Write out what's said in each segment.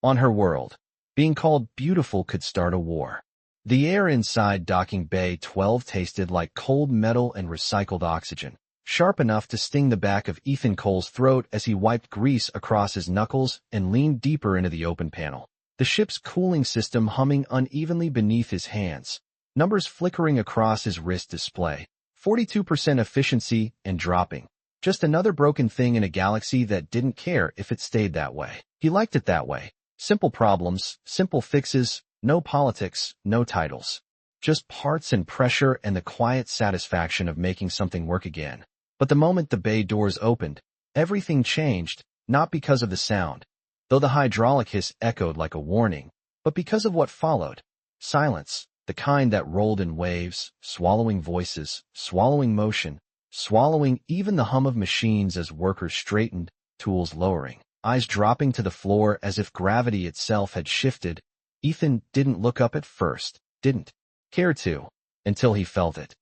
On her world, being called beautiful could start a war. The air inside docking bay 12 tasted like cold metal and recycled oxygen, sharp enough to sting the back of Ethan Cole's throat as he wiped grease across his knuckles and leaned deeper into the open panel. The ship's cooling system humming unevenly beneath his hands, numbers flickering across his wrist display. 42% efficiency and dropping. Just another broken thing in a galaxy that didn't care if it stayed that way. He liked it that way. Simple problems, simple fixes, no politics, no titles. Just parts and pressure and the quiet satisfaction of making something work again. But the moment the bay doors opened, everything changed, not because of the sound, though the hydraulic hiss echoed like a warning, but because of what followed. Silence, the kind that rolled in waves, swallowing voices, swallowing motion, swallowing even the hum of machines as workers straightened, tools lowering, eyes dropping to the floor as if gravity itself had shifted. Ethan didn't look up at first, didn't care to, until he felt it.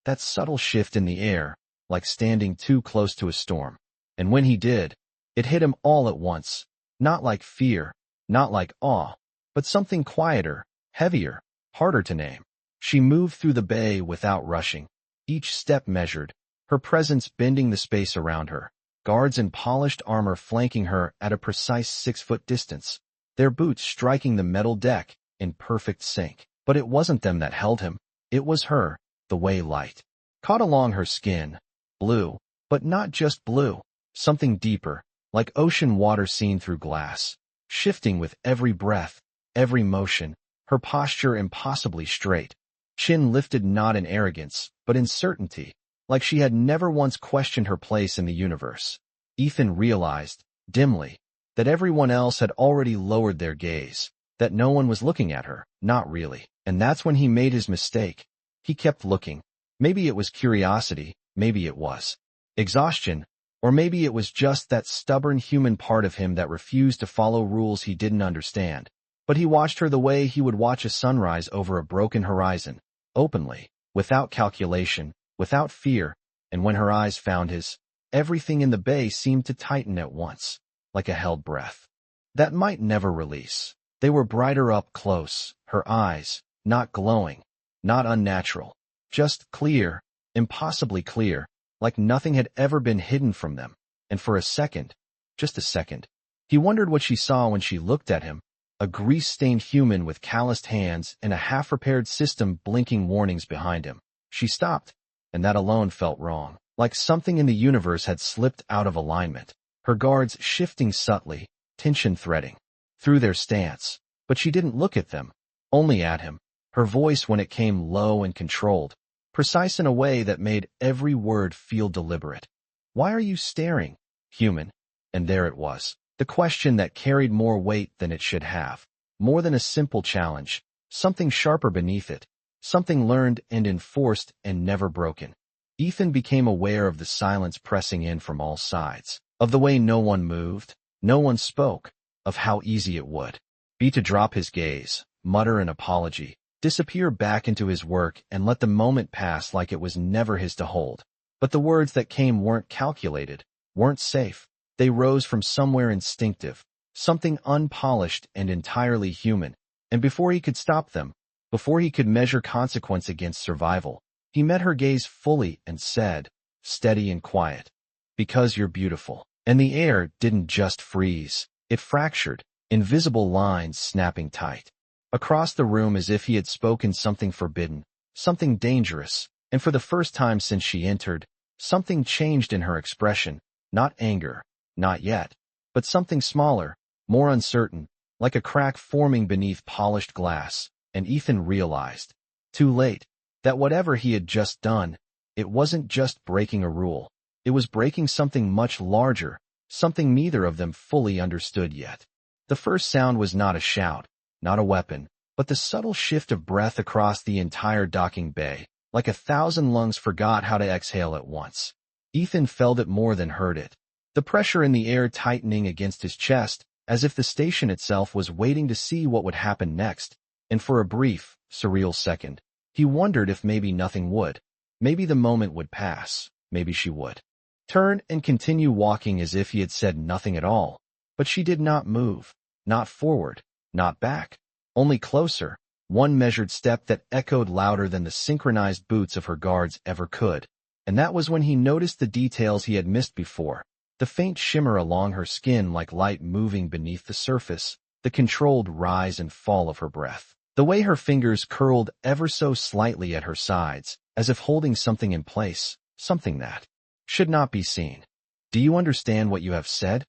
That subtle shift in the air, like standing too close to a storm. And when he did, it hit him all at once, not like fear, not like awe, but something quieter, heavier, harder to name. She moved through the bay without rushing, each step measured, her presence bending the space around her, guards in polished armor flanking her at a precise 6-foot distance, their boots striking the metal deck in perfect sync. But it wasn't them that held him, it was her, the way light caught along her skin. Blue, but not just blue, something deeper, like ocean water seen through glass, shifting with every breath, every motion, her posture impossibly straight, chin lifted not in arrogance, but in certainty, like she had never once questioned her place in the universe. Ethan realized, dimly, that everyone else had already lowered their gaze, that no one was looking at her, not really. And that's when he made his mistake. He kept looking. Maybe it was curiosity, maybe it was exhaustion, or maybe it was just that stubborn human part of him that refused to follow rules he didn't understand. But he watched her the way he would watch a sunrise over a broken horizon, openly, without calculation, without fear, and when her eyes found his, everything in the bay seemed to tighten at once, like a held breath that might never release. They were brighter up close, her eyes, not glowing, not unnatural, just clear, impossibly clear, like nothing had ever been hidden from them. And for a second, just a second, he wondered what she saw when she looked at him, a grease-stained human with calloused hands and a half-repaired system blinking warnings behind him. She stopped, and that alone felt wrong, like something in the universe had slipped out of alignment, her guards shifting subtly, tension threading through their stance. But she didn't look at them, only at him. Her voice, when it came, low and controlled, precise in a way that made every word feel deliberate. "Why are you staring, human?" And there it was, the question that carried more weight than it should have, more than a simple challenge, something sharper beneath it, something learned and enforced and never broken. Ethan became aware of the silence pressing in from all sides, of the way no one moved, no one spoke, of how easy it would be to drop his gaze, mutter an apology, disappear back into his work and let the moment pass like it was never his to hold. But the words that came weren't calculated, weren't safe. They rose from somewhere instinctive, something unpolished and entirely human. And before he could stop them, before he could measure consequence against survival, he met her gaze fully and said, steady and quiet, "Because you're beautiful." And the air didn't just freeze, it fractured, invisible lines snapping tight across the room as if he had spoken something forbidden, something dangerous. And for the first time since she entered, something changed in her expression, not anger, not yet, but something smaller, more uncertain, like a crack forming beneath polished glass. And Ethan realized, too late, that whatever he had just done, it wasn't just breaking a rule, it was breaking something much larger, something neither of them fully understood yet. The first sound was not a shout, not a weapon, but the subtle shift of breath across the entire docking bay, like 1,000 lungs forgot how to exhale at once. Ethan felt it more than heard it, the pressure in the air tightening against his chest, as if the station itself was waiting to see what would happen next. And for a brief, surreal second, he wondered if maybe nothing would. Maybe the moment would pass, maybe she would turn and continue walking as if he had said nothing at all. But she did not move, Not forward, not back, only closer, one measured step that echoed louder than the synchronized boots of her guards ever could. And that was when he noticed the details he had missed before. The faint shimmer along her skin like light moving beneath the surface, the controlled rise and fall of her breath. The way her fingers curled ever so slightly at her sides, as if holding something in place, something that should not be seen. Do you understand what you have said?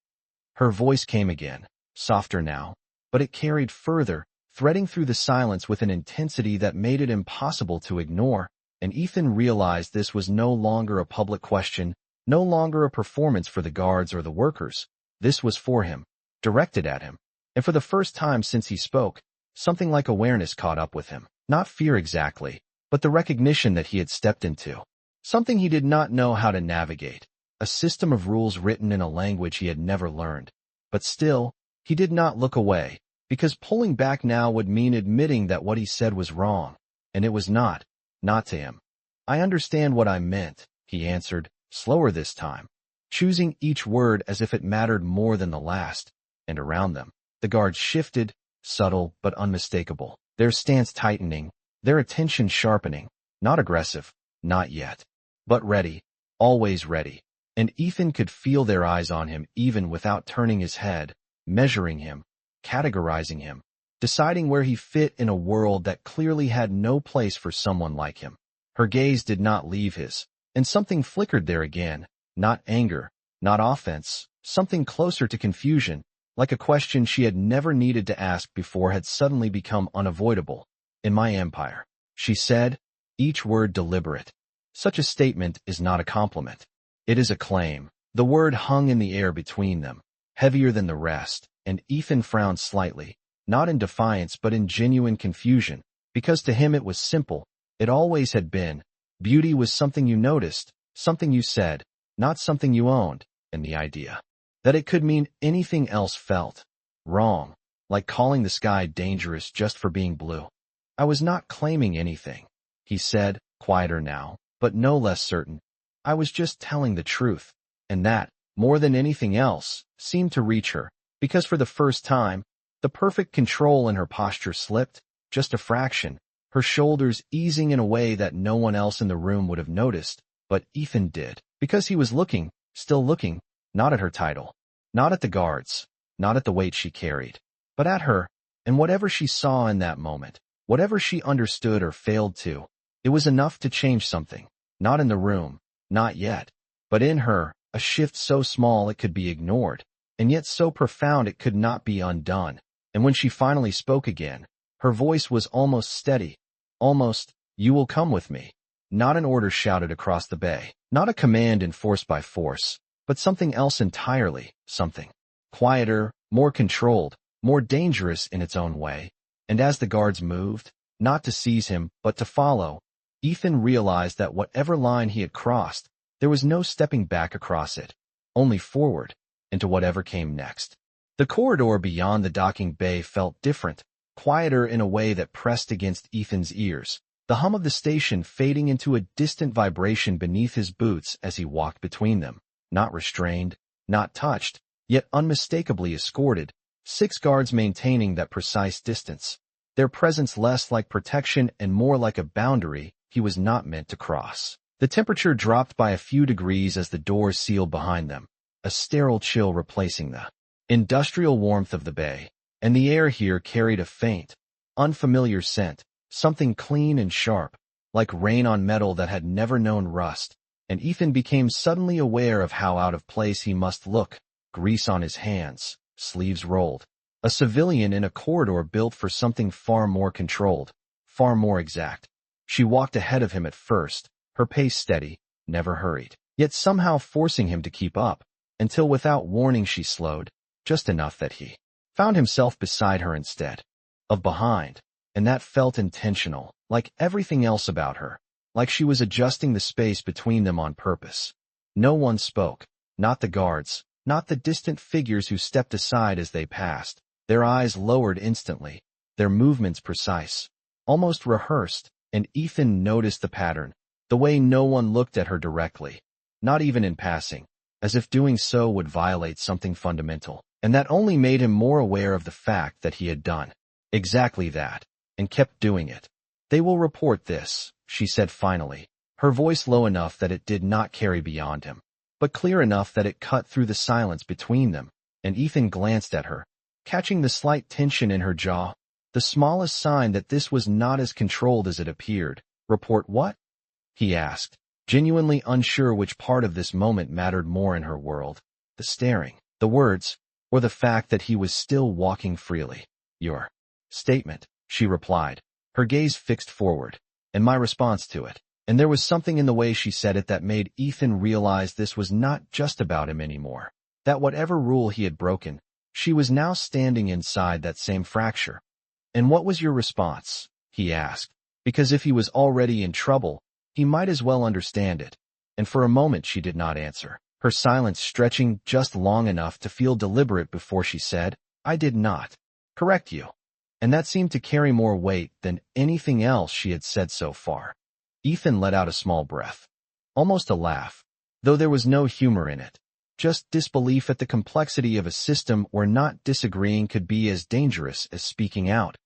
Her voice came again, softer now, but it carried further, threading through the silence with an intensity that made it impossible to ignore, and Ethan realized this was no longer a public question, no longer a performance for the guards or the workers. This was for him, directed at him, and for the first time since he spoke, something like awareness caught up with him. Not fear exactly, but the recognition that he had stepped into something he did not know how to navigate, a system of rules written in a language he had never learned. But still, he did not look away, because pulling back now would mean admitting that what he said was wrong, and it was not to him. I understand what I meant, he answered, slower this time, choosing each word as if it mattered more than the last. And around them, the guards shifted, subtle but unmistakable, their stance tightening, their attention sharpening, not aggressive, not yet, but ready, always ready. And Ethan could feel their eyes on him even without turning his head, measuring him, categorizing him, deciding where he fit in a world that clearly had no place for someone like him. Her gaze did not leave his, and something flickered there again, not anger, not offense, something closer to confusion, like a question she had never needed to ask before had suddenly become unavoidable. In my empire, she said, each word deliberate. Such a statement is not a compliment. It is a claim. The word hung in the air between them, heavier than the rest, and Ethan frowned slightly, not in defiance but in genuine confusion, because to him it was simple. It always had been. Beauty was something you noticed, something you said, not something you owned, and the idea that it could mean anything else felt wrong, like calling the sky dangerous just for being blue. I was not claiming anything, he said, quieter now, but no less certain. I was just telling the truth, and that, more than anything else, seemed to reach her, because for the first time, the perfect control in her posture slipped, just a fraction, her shoulders easing in a way that no one else in the room would have noticed, but Ethan did, because he was looking, still looking, not at her title, not at the guards, not at the weight she carried, but at her, and whatever she saw in that moment, whatever she understood or failed to, it was enough to change something, not in the room, not yet, but in her, a shift so small it could be ignored, and yet so profound it could not be undone. And when she finally spoke again, her voice was almost steady, almost, you will come with me. Not an order shouted across the bay, not a command enforced by force, but something else entirely, something quieter, more controlled, more dangerous in its own way. And as the guards moved, not to seize him, but to follow, Ethan realized that whatever line he had crossed, there was no stepping back across it, only forward, into whatever came next. The corridor beyond the docking bay felt different, quieter in a way that pressed against Ethan's ears, the hum of the station fading into a distant vibration beneath his boots as he walked between them, not restrained, not touched, yet unmistakably escorted, 6 guards maintaining that precise distance, their presence less like protection and more like a boundary he was not meant to cross. The temperature dropped by a few degrees as the doors sealed behind them, a sterile chill replacing the industrial warmth of the bay, and the air here carried a faint, unfamiliar scent, something clean and sharp, like rain on metal that had never known rust, and Ethan became suddenly aware of how out of place he must look, grease on his hands, sleeves rolled. A civilian in a corridor built for something far more controlled, far more exact. She walked ahead of him at first, her pace steady, never hurried, yet somehow forcing him to keep up, until without warning she slowed, just enough that he found himself beside her instead of behind, and that felt intentional, like everything else about her, like she was adjusting the space between them on purpose. No one spoke, not the guards, not the distant figures who stepped aside as they passed, their eyes lowered instantly, their movements precise, almost rehearsed, and Ethan noticed the pattern, the way no one looked at her directly, not even in passing, as if doing so would violate something fundamental. and that only made him more aware of the fact that he had done exactly that, and kept doing it. "They will report this," she said finally, her voice low enough that it did not carry beyond him, but clear enough that it cut through the silence between them, and Ethan glanced at her, catching the slight tension in her jaw, the smallest sign that this was not as controlled as it appeared. "Report what?" he asked, genuinely unsure which part of this moment mattered more in her world, the staring, the words, or the fact that he was still walking freely. "Your statement," she replied, her gaze fixed forward, "and my response to it." And there was something in the way she said it that made Ethan realize this was not just about him anymore, that whatever rule he had broken, she was now standing inside that same fracture. "And what was your response?" he asked, because if he was already in trouble, he might as well understand it. And for a moment she did not answer, her silence stretching just long enough to feel deliberate before she said, "I did not correct you." And that seemed to carry more weight than anything else she had said so far. Ethan let out a small breath, almost a laugh, though there was no humor in it, just disbelief at the complexity of a system where not disagreeing could be as dangerous as speaking out.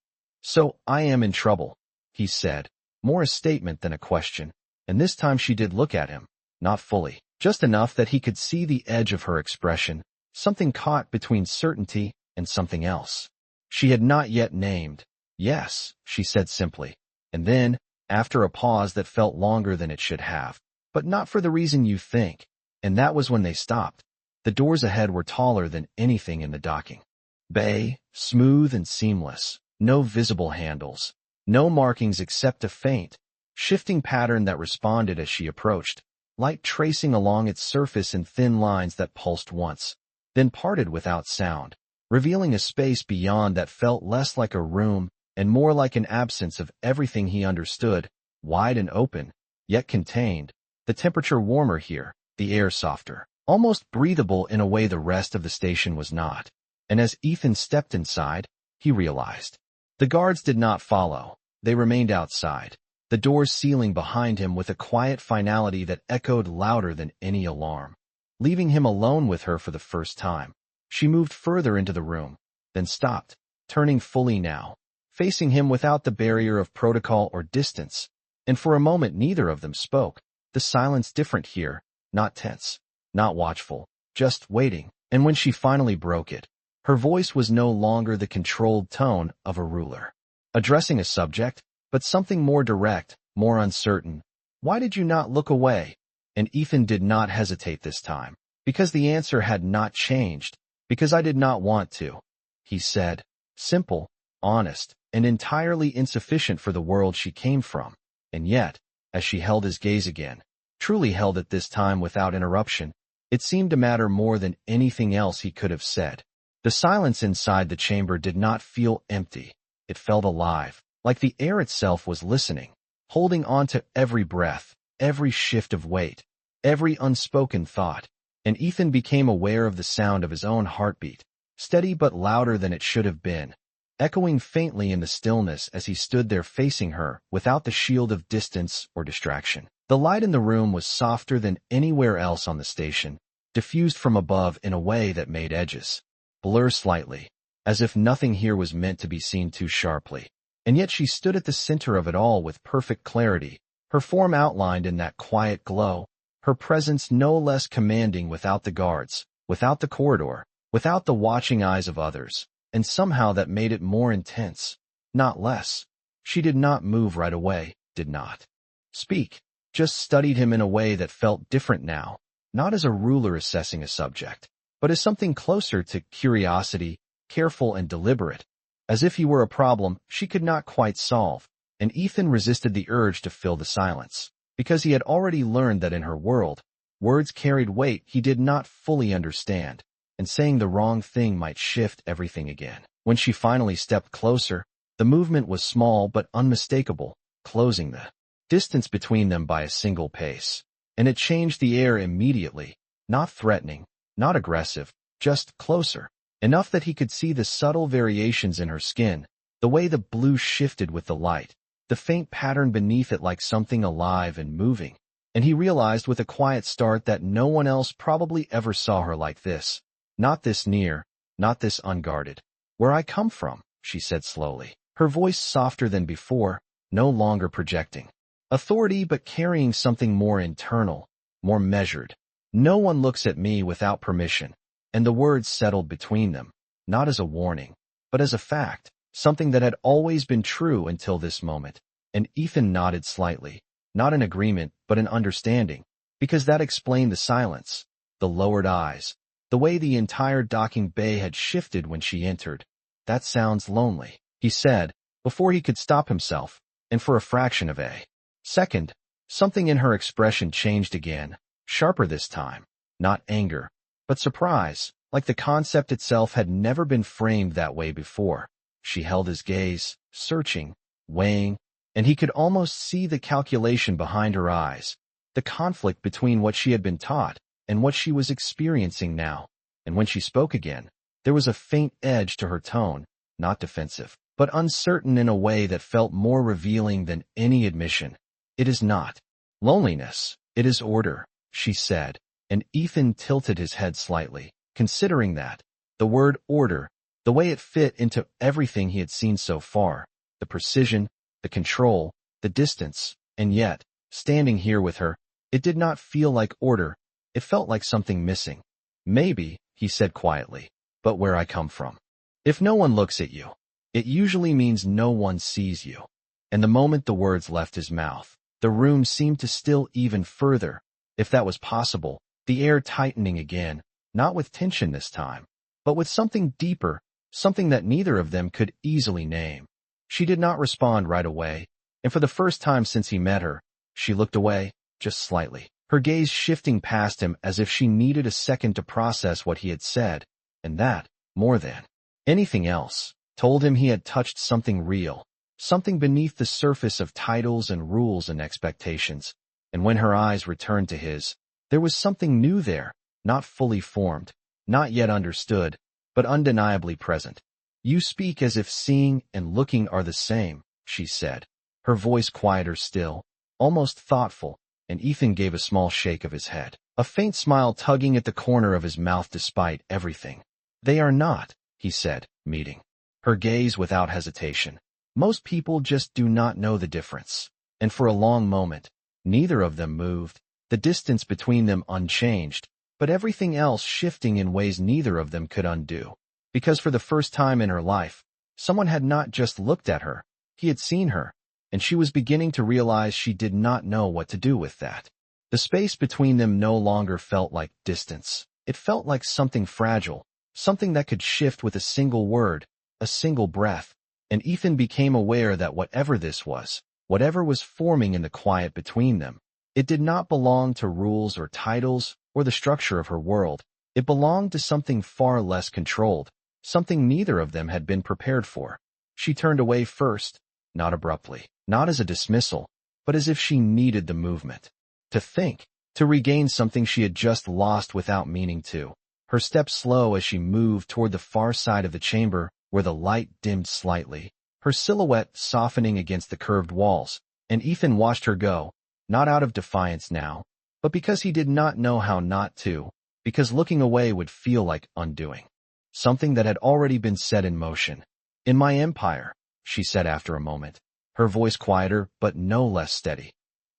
"So, I am in trouble," he said, more a statement than a question, and this time she did look at him, not fully, just enough that he could see the edge of her expression, something caught between certainty and something else. She had not yet named. "Yes," she said simply, and then, after a pause that felt longer than it should have, "but not for the reason you think." And that was when they stopped. The doors ahead were taller than anything in the docking bay, smooth and seamless, no visible handles, no markings except a faint, shifting pattern that responded as she approached, light tracing along its surface in thin lines that pulsed once, then parted without sound, revealing a space beyond that felt less like a room and more like an absence of everything he understood, wide and open, yet contained, the temperature warmer here, the air softer, almost breathable in a way the rest of the station was not. And as Ethan stepped inside, he realized. The guards did not follow, they remained outside, the doors sealing behind him with a quiet finality that echoed louder than any alarm. Leaving him alone with her for the first time, she moved further into the room, then stopped, turning fully now, facing him without the barrier of protocol or distance, and for a moment neither of them spoke, the silence different here, not tense, not watchful, just waiting, and when she finally broke it, her voice was no longer the controlled tone of a ruler, addressing a subject, but something more direct, more uncertain. "Why did you not look away?" And Ethan did not hesitate this time, because the answer had not changed, "Because I did not want to," he said, simple, honest, and entirely insufficient for the world she came from. And yet, as she held his gaze again, truly held it this time without interruption, it seemed to matter more than anything else he could have said. The silence inside the chamber did not feel empty. It felt alive, like the air itself was listening, holding on to every breath, every shift of weight, every unspoken thought. And Ethan became aware of the sound of his own heartbeat, steady but louder than it should have been, echoing faintly in the stillness as he stood there facing her without the shield of distance or distraction. The light in the room was softer than anywhere else on the station, diffused from above in a way that made edges blur slightly, as if nothing here was meant to be seen too sharply. And yet she stood at the center of it all with perfect clarity, her form outlined in that quiet glow, her presence no less commanding without the guards, without the corridor, without the watching eyes of others. And somehow that made it more intense, not less. She did not move right away, did not speak, just studied him in a way that felt different now, not as a ruler assessing a subject, but as something closer to curiosity, careful and deliberate, as if he were a problem she could not quite solve. And Ethan resisted the urge to fill the silence, because he had already learned that in her world, words carried weight he did not fully understand, and saying the wrong thing might shift everything again. When she finally stepped closer, the movement was small but unmistakable, closing the distance between them by a single pace. And it changed the air immediately, not threatening, not aggressive, just closer, enough that he could see the subtle variations in her skin, the way the blue shifted with the light, the faint pattern beneath it like something alive and moving. And he realized with a quiet start that no one else probably ever saw her like this. Not this near, not this unguarded. Where I come from, she said slowly, her voice softer than before, no longer projecting authority but carrying something more internal, more measured. No one looks at me without permission, and the words settled between them, not as a warning, but as a fact, something that had always been true until this moment. And Ethan nodded slightly, not in agreement but in understanding, because that explained the silence, the lowered eyes, the way the entire docking bay had shifted when she entered. That sounds lonely, he said, before he could stop himself, and for a fraction of a second, something in her expression changed again, sharper this time, not anger, but surprise, like the concept itself had never been framed that way before. She held his gaze, searching, weighing, and he could almost see the calculation behind her eyes, the conflict between what she had been taught and what she was experiencing now. And when she spoke again, there was a faint edge to her tone, not defensive, but uncertain in a way that felt more revealing than any admission. It is not loneliness, it is order, she said, and Ethan tilted his head slightly, considering that, the word order, the way it fit into everything he had seen so far, the precision, the control, the distance, and yet, standing here with her, it did not feel like order, it felt like something missing. Maybe, he said quietly, but where I come from. If no one looks at you, it usually means no one sees you. And the moment the words left his mouth, the room seemed to still even further, if that was possible, the air tightening again, not with tension this time, but with something deeper, something that neither of them could easily name. She did not respond right away, and for the first time since he met her, she looked away, just slightly, her gaze shifting past him as if she needed a second to process what he had said, and that, more than anything else, told him he had touched something real, something beneath the surface of titles and rules and expectations. And when her eyes returned to his, there was something new there, not fully formed, not yet understood, but undeniably present. You speak as if seeing and looking are the same, she said, her voice quieter still, almost thoughtful, and Ethan gave a small shake of his head, a faint smile tugging at the corner of his mouth despite everything. They are not, he said, meeting her gaze without hesitation. Most people just do not know the difference. And for a long moment, neither of them moved, the distance between them unchanged, but everything else shifting in ways neither of them could undo. Because for the first time in her life, someone had not just looked at her, he had seen her, and she was beginning to realize she did not know what to do with that. The space between them no longer felt like distance. It felt like something fragile, something that could shift with a single word, a single breath. And Ethan became aware that whatever this was, whatever was forming in the quiet between them, it did not belong to rules or titles or the structure of her world. It belonged to something far less controlled, something neither of them had been prepared for. She turned away first, not abruptly, not as a dismissal, but as if she needed the movement. To think, to regain something she had just lost without meaning to. Her steps slow as she moved toward the far side of the chamber, where the light dimmed slightly, her silhouette softening against the curved walls, and Ethan watched her go, not out of defiance now, but because he did not know how not to, because looking away would feel like undoing something that had already been set in motion. In my empire, she said after a moment, her voice quieter but no less steady.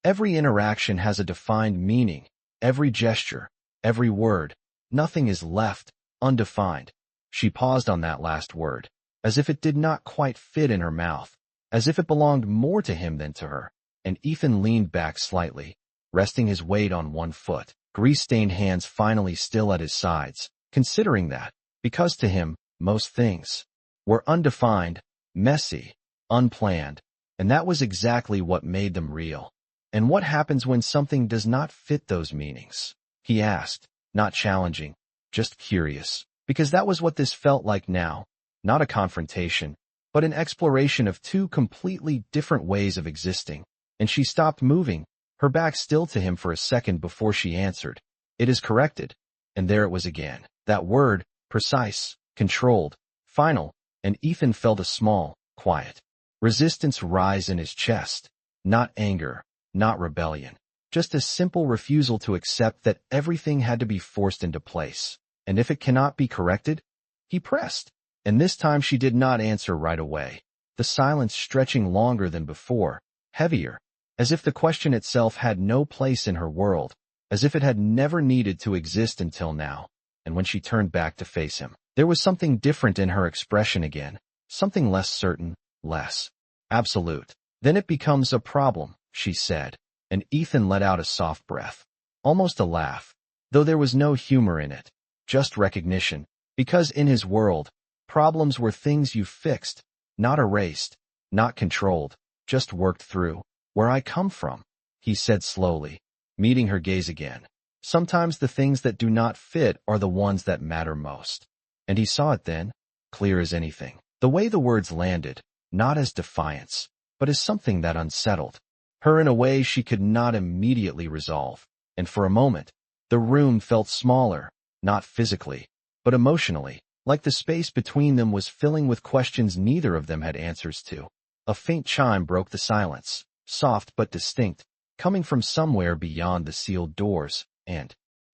Every interaction has a defined meaning, every gesture, every word, nothing is left undefined. She paused on that last word, as if it did not quite fit in her mouth, as if it belonged more to him than to her, and Ethan leaned back slightly, resting his weight on one foot, grease-stained hands finally still at his sides, considering that, because to him, most things were undefined, messy, unplanned, and that was exactly what made them real. And what happens when something does not fit those meanings? He asked, not challenging, just curious. Because that was what this felt like now, not a confrontation, but an exploration of two completely different ways of existing. And she stopped moving, her back still to him for a second before she answered. It is corrected. And there it was again. That word, precise, controlled, final, and Ethan felt a small, quiet resistance rise in his chest. Not anger, not rebellion, just a simple refusal to accept that everything had to be forced into place. And if it cannot be corrected, He pressed, and this time she did not answer right away, the silence stretching longer than before, heavier, as if the question itself had no place in her world, as if it had never needed to exist until now. And when she turned back to face him, there was something different in her expression again, something less certain, less absolute. Then it becomes a problem, she said, and Ethan let out a soft breath, almost a laugh, though there was no humor in it, just recognition, because in his world, problems were things you fixed, not erased, not controlled, just worked through. Where I come from, he said slowly, meeting her gaze again. Sometimes the things that do not fit are the ones that matter most. And he saw it then, clear as anything. The way the words landed, not as defiance, but as something that unsettled her in a way she could not immediately resolve. And for a moment, the room felt smaller, not physically, but emotionally, like the space between them was filling with questions neither of them had answers to. A faint chime broke the silence, soft but distinct, coming from somewhere beyond the sealed doors, and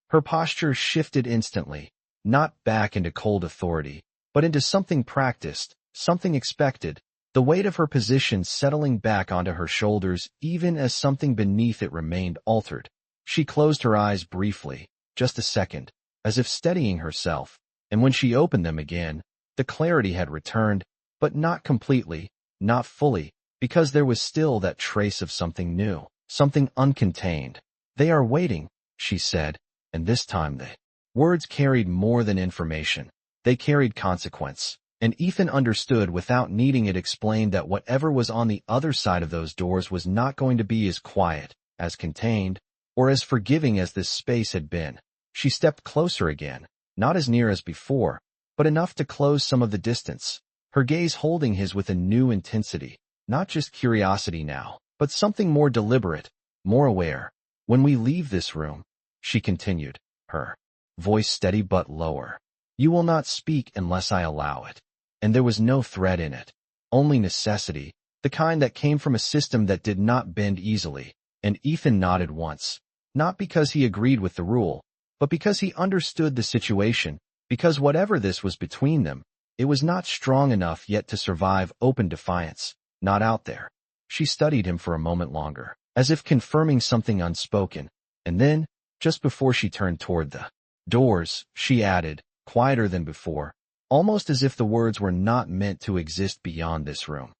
her posture shifted instantly, not back into cold authority, but into something practiced, something expected, the weight of her position settling back onto her shoulders even as something beneath it remained altered. She closed her eyes briefly, just a second, as if steadying herself, and when she opened them again, the clarity had returned, but not completely, not fully, because there was still that trace of something new, something uncontained. They are waiting, she said, and this time the words carried more than information. They carried consequence, and Ethan understood without needing it explained that whatever was on the other side of those doors was not going to be as quiet, as contained, or as forgiving as this space had been. She stepped closer again, not as near as before, but enough to close some of the distance, her gaze holding his with a new intensity, not just curiosity now, but something more deliberate, more aware. When we leave this room, she continued, her voice steady but lower, you will not speak unless I allow it. And there was no threat in it, only necessity, the kind that came from a system that did not bend easily. And Ethan nodded once, not because he agreed with the rule, but because he understood the situation, because whatever this was between them, it was not strong enough yet to survive open defiance, not out there. She studied him for a moment longer, as if confirming something unspoken, and then, just before she turned toward the doors, she added, quieter than before, almost as if the words were not meant to exist beyond this room.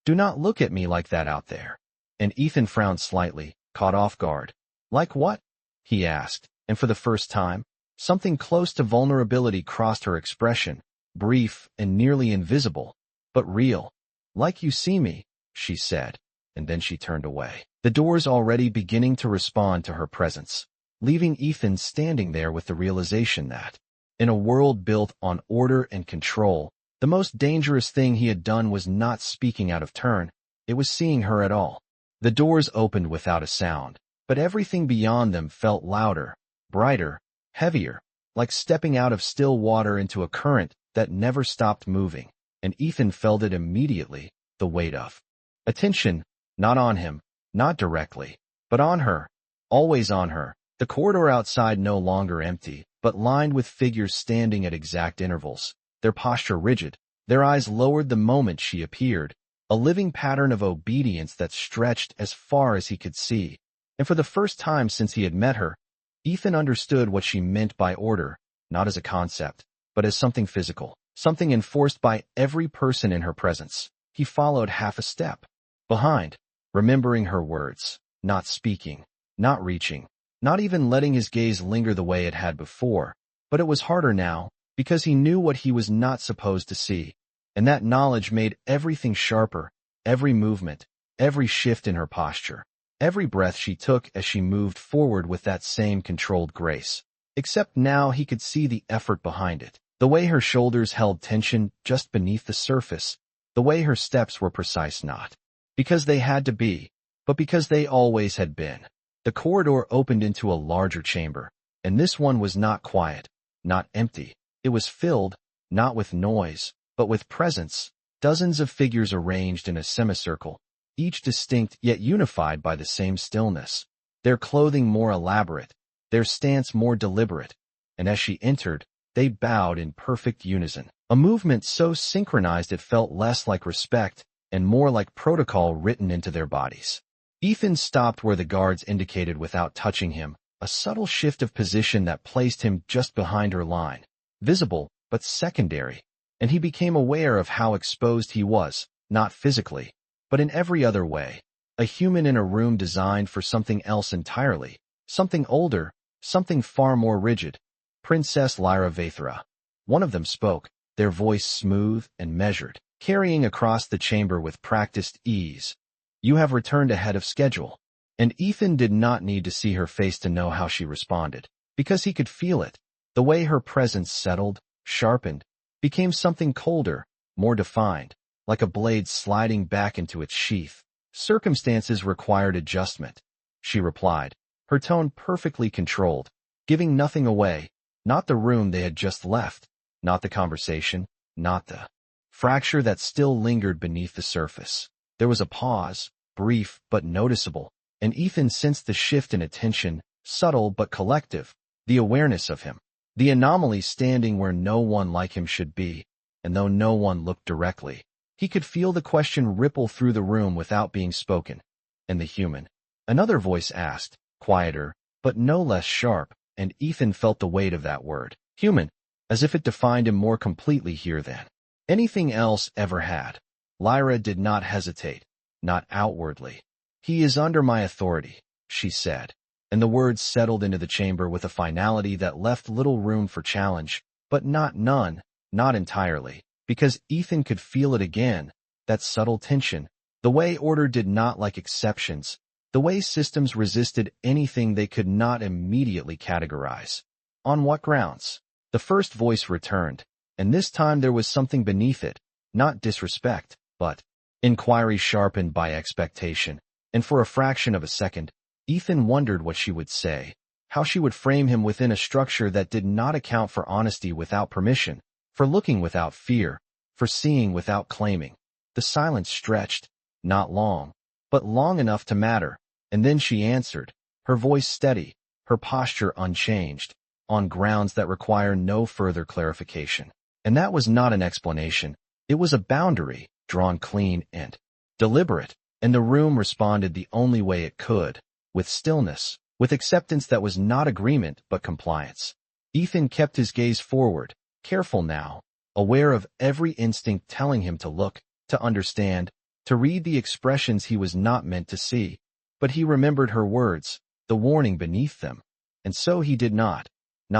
Do not look at me like that out there. And Ethan frowned slightly, caught off guard. Like what? He asked, and for the first time, something close to vulnerability crossed her expression, brief and nearly invisible, but real. Like you see me, she said, and then she turned away, the doors already beginning to respond to her presence, leaving Ethan standing there with the realization that, in a world built on order and control, the most dangerous thing he had done was not speaking out of turn, it was seeing her at all. The doors opened without a sound, but everything beyond them felt louder, brighter, heavier, like stepping out of still water into a current that never stopped moving, and Ethan felt it immediately, the weight of attention, not on him, not directly, but on her, always on her. The corridor outside no longer empty, but lined with figures standing at exact intervals, their posture rigid, their eyes lowered the moment she appeared, a living pattern of obedience that stretched as far as he could see. And for the first time since he had met her, Ethan understood what she meant by order, not as a concept, but as something physical, something enforced by every person in her presence. He followed half a step behind, remembering her words, not speaking, not reaching, not even letting his gaze linger the way it had before. But it was harder now, because he knew what he was not supposed to see, and that knowledge made everything sharper, every movement, every shift in her posture, every breath she took as she moved forward with that same controlled grace. Except now he could see the effort behind it, the way her shoulders held tension just beneath the surface, the way her steps were precise not because they had to be, but because they always had been. The corridor opened into a larger chamber, and this one was not quiet, not empty. It was filled, not with noise, but with presence, dozens of figures arranged in a semicircle, each distinct yet unified by the same stillness, their clothing more elaborate, their stance more deliberate, and as she entered, they bowed in perfect unison. a movement so synchronized it felt less like respect and more like protocol written into their bodies. Ethan stopped where the guards indicated without touching him, a subtle shift of position that placed him just behind her line, visible but secondary, and he became aware of how exposed he was, not physically, but in every other way. A human in a room designed for something else entirely, something older, something far more rigid. Princess Lyra Vathra. One of them spoke, their voice smooth and measured, carrying across the chamber with practiced ease. You have returned ahead of schedule. And Ethan did not need to see her face to know how she responded, because he could feel it. The way her presence settled, sharpened, became something colder, more defined, like a blade sliding back into its sheath. Circumstances required adjustment, she replied, her tone perfectly controlled, giving nothing away, not the room they had just left, not the conversation, not the fracture that still lingered beneath the surface. There was a pause, brief but noticeable, and Ethan sensed the shift in attention, subtle but collective, the awareness of him, the anomaly standing where no one like him should be, and though no one looked directly, he could feel the question ripple through the room without being spoken. And the human? Another voice asked, quieter, but no less sharp, and Ethan felt the weight of that word, human, as if it defined him more completely here than anything else ever had. Lyra did not hesitate, not outwardly. He is under my authority, she said, and the words settled into the chamber with a finality that left little room for challenge, but not entirely, because Ethan could feel it again, that subtle tension, the way order did not like exceptions, the way systems resisted anything they could not immediately categorize. On what grounds? The first voice returned, and this time there was something beneath it, not disrespect, but inquiry sharpened by expectation. And for a fraction of a second, Ethan wondered what she would say, how she would frame him within a structure that did not account for honesty without permission, for looking without fear, for seeing without claiming. The silence stretched, not long, but long enough to matter, and then she answered, her voice steady, her posture unchanged, on grounds that require no further clarification. And that was not an explanation, it was a boundary, drawn clean and deliberate. And the room responded the only way it could, with stillness, with acceptance that was not agreement but compliance. Ethan kept his gaze forward, careful now, aware of every instinct telling him to look, to understand, to read the expressions he was not meant to see. But he remembered her words, the warning beneath them. And so he did not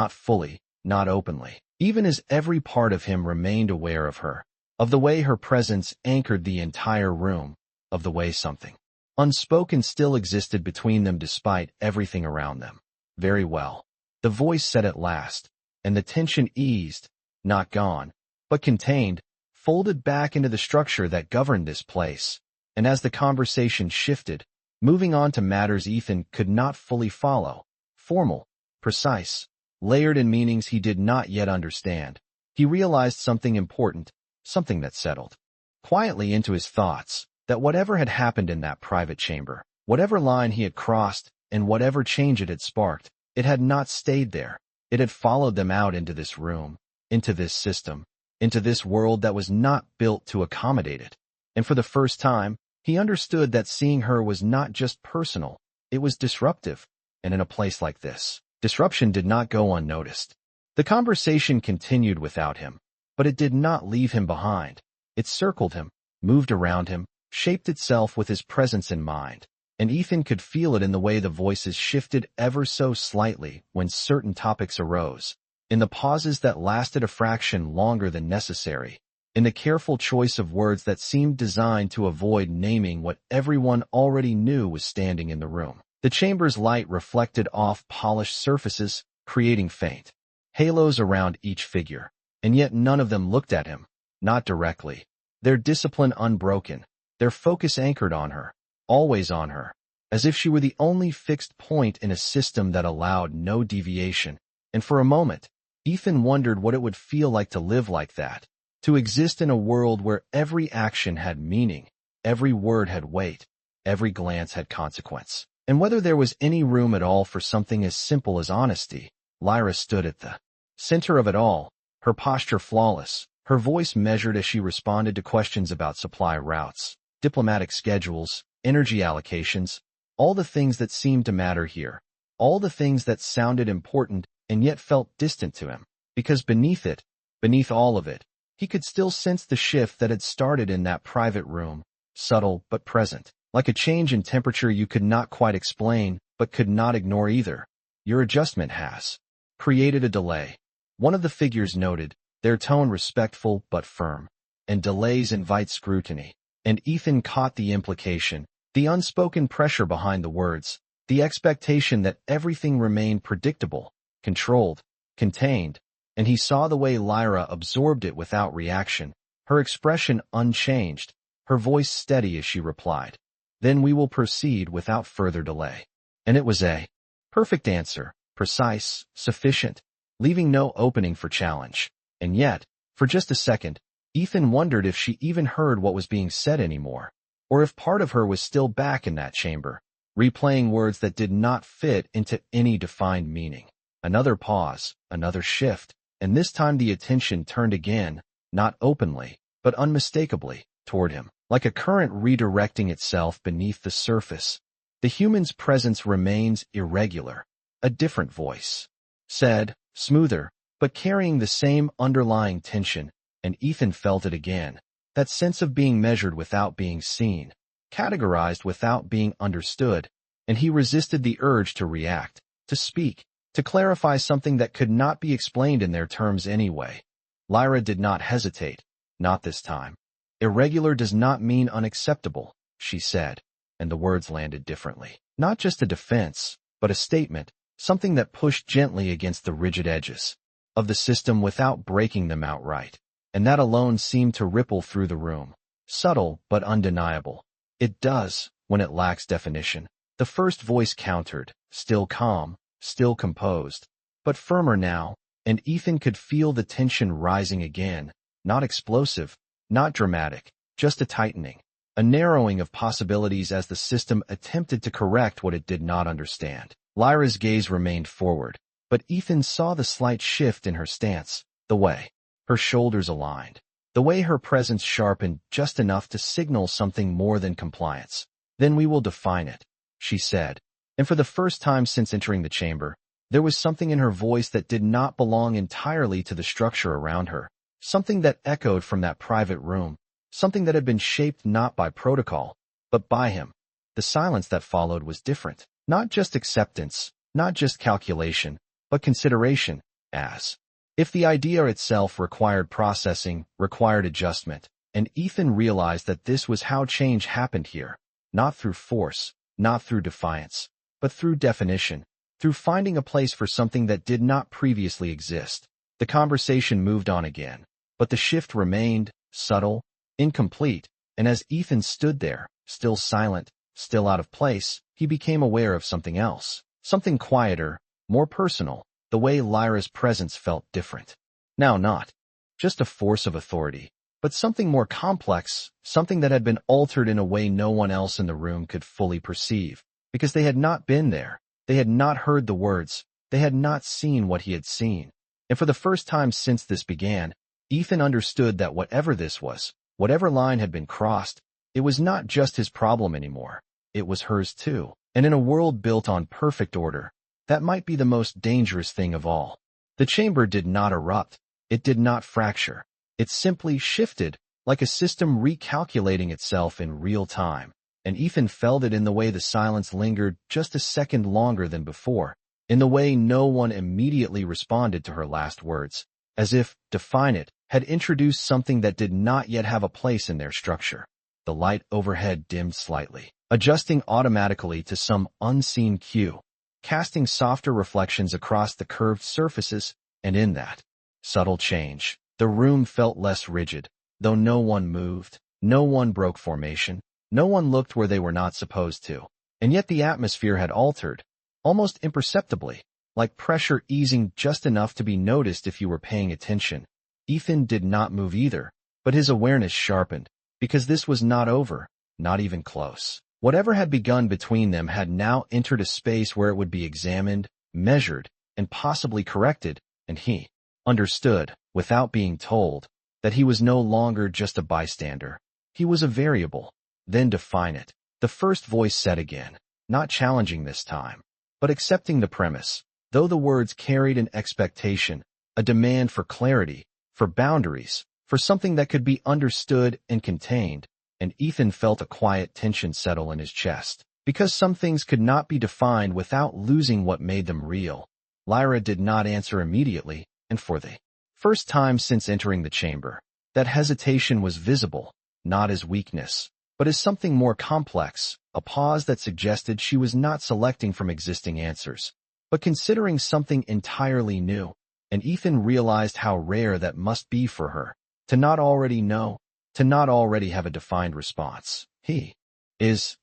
fully, not openly, even as every part of him remained aware of her, of the way her presence anchored the entire room, of the way something unspoken still existed between them despite everything around them. Very well, the voice said at last, and the tension eased, not gone, but contained, folded back into the structure that governed this place. And as the conversation shifted, moving on to matters Ethan could not fully follow, formal, precise, layered in meanings he did not yet understand, he realized something important, something that settled quietly into his thoughts. That whatever had happened in that private chamber, whatever line he had crossed, and whatever change it had sparked, it had not stayed there. It had followed them out into this room, into this system, into this world that was not built to accommodate it. And for the first time, he understood that seeing her was not just personal, it was disruptive. And in a place like this, disruption did not go unnoticed. The conversation continued without him, but it did not leave him behind. It circled him, moved around him, shaped itself with his presence in mind, and Ethan could feel it in the way the voices shifted ever so slightly when certain topics arose, in the pauses that lasted a fraction longer than necessary, in the careful choice of words that seemed designed to avoid naming what everyone already knew was standing in the room. The chamber's light reflected off polished surfaces, creating faint halos around each figure, and yet none of them looked at him, not directly, their discipline unbroken, their focus anchored on her, always on her, as if she were the only fixed point in a system that allowed no deviation. And for a moment, Ethan wondered what it would feel like to live like that, to exist in a world where every action had meaning, every word had weight, every glance had consequence, and whether there was any room at all for something as simple as honesty. Lyra stood at the center of it all, her posture flawless, Her voice measured as she responded to questions about supply routes, diplomatic schedules, energy allocations, all the things that seemed to matter here, all the things that sounded important and yet felt distant to him, because beneath it, beneath all of it, he could still sense the shift that had started in that private room, subtle but present, like a change in temperature you could not quite explain but could not ignore either. Your adjustment has created a delay. One of the figures noted, their tone respectful but firm. And delays invite scrutiny. And Ethan caught the implication, the unspoken pressure behind the words, the expectation that everything remained predictable, controlled, contained, and he saw the way Lyra absorbed it without reaction, her expression unchanged, her voice steady as she replied, "Then we will proceed without further delay." And it was a perfect answer, precise, sufficient, leaving no opening for challenge. And yet, for just a second, Ethan wondered if she even heard what was being said anymore, or if part of her was still back in that chamber, replaying words that did not fit into any defined meaning. Another pause, another shift, and this time the attention turned again, not openly, but unmistakably, toward him, like a current redirecting itself beneath the surface. The human's presence remains irregular. A different voice said, smoother, but carrying the same underlying tension, and Ethan felt it again, that sense of being measured without being seen, categorized without being understood, and he resisted the urge to react, to speak, to clarify something that could not be explained in their terms anyway. Lyra did not hesitate, not this time. Irregular does not mean unacceptable, she said, and the words landed differently. Not just a defense, but a statement, something that pushed gently against the rigid edges of the system without breaking them outright. And that alone seemed to ripple through the room, subtle but undeniable. It does, when it lacks definition. The first voice countered, still calm, still composed, but firmer now, and Ethan could feel the tension rising again, not explosive, not dramatic, just a tightening, a narrowing of possibilities as the system attempted to correct what it did not understand. Lyra's gaze remained forward, but Ethan saw the slight shift in her stance, the way her shoulders aligned, the way her presence sharpened just enough to signal something more than compliance. "Then we will define it," she said, and for the first time since entering the chamber, there was something in her voice that did not belong entirely to the structure around her, something that echoed from that private room, something that had been shaped not by protocol, but by him. The silence that followed was different, not just acceptance, not just calculation, but consideration, as if the idea itself required processing, required adjustment, and Ethan realized that this was how change happened here, not through force, not through defiance, but through definition, through finding a place for something that did not previously exist. The conversation moved on again, but the shift remained, subtle, incomplete, and as Ethan stood there, still silent, still out of place, he became aware of something else, something quieter, more personal. The way Lyra's presence felt different. Now not just a force of authority, but something more complex, something that had been altered in a way no one else in the room could fully perceive, because they had not been there, they had not heard the words, they had not seen what he had seen. And for the first time since this began, Ethan understood that whatever this was, whatever line had been crossed, it was not just his problem anymore, it was hers too. And in a world built on perfect order, that might be the most dangerous thing of all. The chamber did not erupt, it did not fracture, it simply shifted, like a system recalculating itself in real time, and Ethan felt it in the way the silence lingered just a second longer than before, in the way no one immediately responded to her last words, as if, define it, had introduced something that did not yet have a place in their structure. The light overhead dimmed slightly, adjusting automatically to some unseen cue, casting softer reflections across the curved surfaces, and in that subtle change, the room felt less rigid, though no one moved, no one broke formation, no one looked where they were not supposed to, and yet the atmosphere had altered, almost imperceptibly, like pressure easing just enough to be noticed if you were paying attention. Ethan did not move either, but his awareness sharpened, because this was not over, not even close. Whatever had begun between them had now entered a space where it would be examined, measured, and possibly corrected, and he understood, without being told, that he was no longer just a bystander. He was a variable. Then define it. The first voice said again, not challenging this time, but accepting the premise, though the words carried an expectation, a demand for clarity, for boundaries, for something that could be understood and contained, and Ethan felt a quiet tension settle in his chest. Because some things could not be defined without losing what made them real. Lyra did not answer immediately, and for the first time since entering the chamber, that hesitation was visible, not as weakness, but as something more complex, a pause that suggested she was not selecting from existing answers, but considering something entirely new, and Ethan realized how rare that must be for her, to not already know, to not already have a defined response.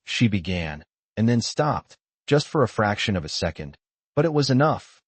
She began, and then stopped, just for a fraction of a second. But it was enough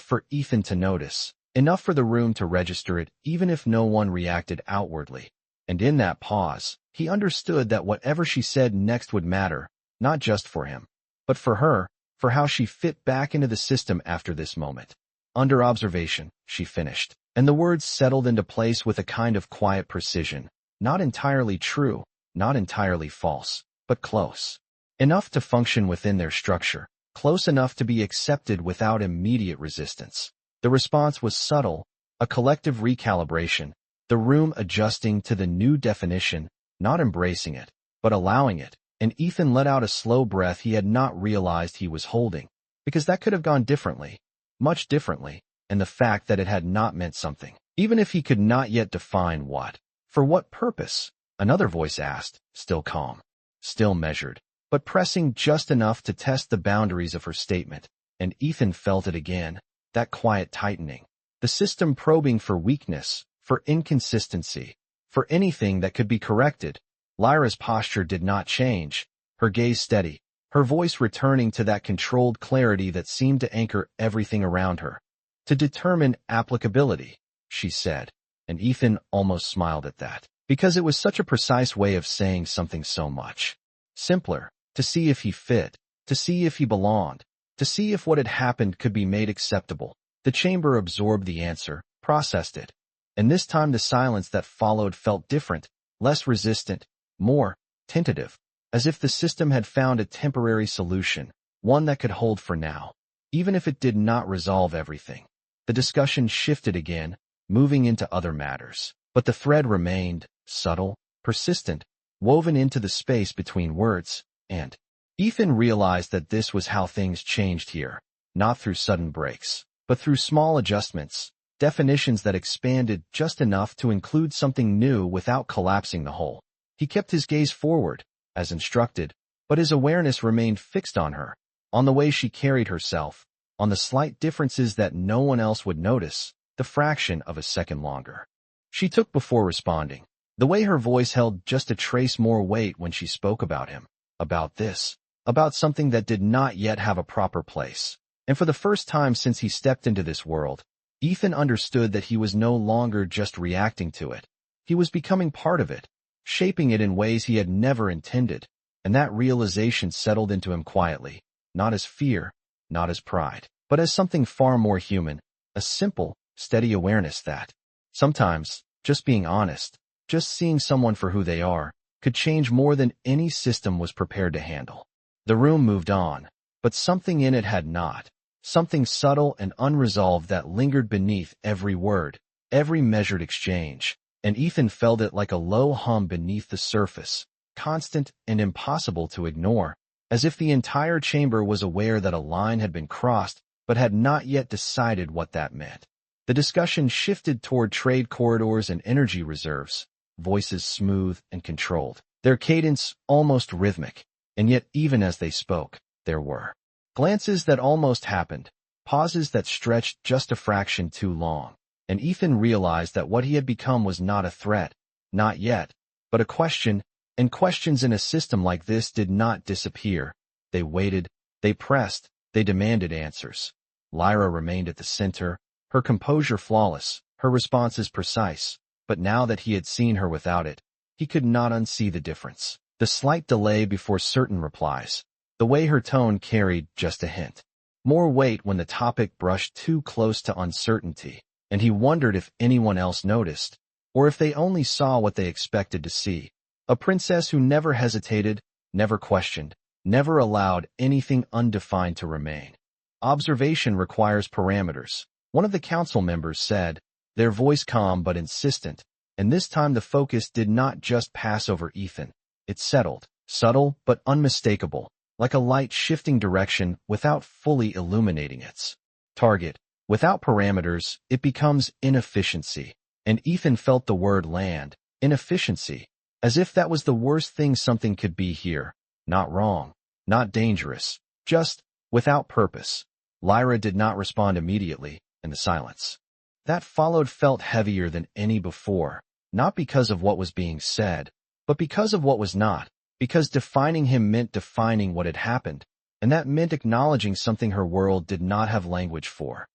for Ethan to notice, enough for the room to register it even if no one reacted outwardly. And in that pause, he understood that whatever she said next would matter, not just for him, but for her, for how she fit back into the system after this moment. Under observation, she finished, and the words settled into place with a kind of quiet precision, not entirely true, not entirely false, but close. Enough to function within their structure, close enough to be accepted without immediate resistance. The response was subtle, a collective recalibration, the room adjusting to the new definition, not embracing it, but allowing it, and Ethan let out a slow breath he had not realized he was holding, because that could have gone differently, much differently, and the fact that it had not meant something, even if he could not yet define what. For what purpose? Another voice asked, still calm, still measured, but pressing just enough to test the boundaries of her statement, and Ethan felt it again, that quiet tightening, the system probing for weakness, for inconsistency, for anything that could be corrected. Lyra's posture did not change, her gaze steady, her voice returning to that controlled clarity that seemed to anchor everything around her. To determine applicability, she said, and Ethan almost smiled at that, because it was such a precise way of saying something so much simpler. To see if he fit, to see if he belonged, to see if what had happened could be made acceptable. The chamber absorbed the answer, processed it. And this time the silence that followed felt different, less resistant, more tentative, as if the system had found a temporary solution, one that could hold for now, even if it did not resolve everything. The discussion shifted again, moving into other matters, but the thread remained, subtle, persistent, woven into the space between words. And Ethan realized that this was how things changed here, not through sudden breaks, but through small adjustments, definitions that expanded just enough to include something new without collapsing the whole. He kept his gaze forward, as instructed, but his awareness remained fixed on her, on the way she carried herself, on the slight differences that no one else would notice, the fraction of a second longer. She took before responding, the way her voice held just a trace more weight when she spoke about him. About this, about something that did not yet have a proper place. And for the first time since he stepped into this world, Ethan understood that he was no longer just reacting to it. He was becoming part of it, shaping it in ways he had never intended, and that realization settled into him quietly, not as fear, not as pride, but as something far more human, a simple, steady awareness that sometimes, just being honest, just seeing someone for who they are, could change more than any system was prepared to handle. The room moved on, but something in it had not, something subtle and unresolved that lingered beneath every word, every measured exchange, and Ethan felt it like a low hum beneath the surface, constant and impossible to ignore, as if the entire chamber was aware that a line had been crossed but had not yet decided what that meant. The discussion shifted toward trade corridors and energy reserves, voices smooth and controlled, their cadence almost rhythmic, and yet even as they spoke, there were glances that almost happened, pauses that stretched just a fraction too long, and Ethan realized that what he had become was not a threat, not yet, but a question, and questions in a system like this did not disappear. They waited, they pressed, they demanded answers. Lyra remained at the center, her composure flawless, her responses precise. But now that he had seen her without it, he could not unsee the difference. The slight delay before certain replies, the way her tone carried just a hint, more weight when the topic brushed too close to uncertainty, and he wondered if anyone else noticed, or if they only saw what they expected to see. A princess who never hesitated, never questioned, never allowed anything undefined to remain. Observation requires parameters, one of the council members said, their voice calm but insistent, and this time the focus did not just pass over Ethan. It settled, subtle but unmistakable, like a light shifting direction without fully illuminating its target. Without parameters, it becomes inefficiency, and Ethan felt the word land, inefficiency, as if that was the worst thing something could be here. Not wrong, not dangerous, just without purpose. Lyra did not respond immediately, in the silence that followed felt heavier than any before, not because of what was being said, but because of what was not, because defining him meant defining what had happened, and that meant acknowledging something her world did not have language for.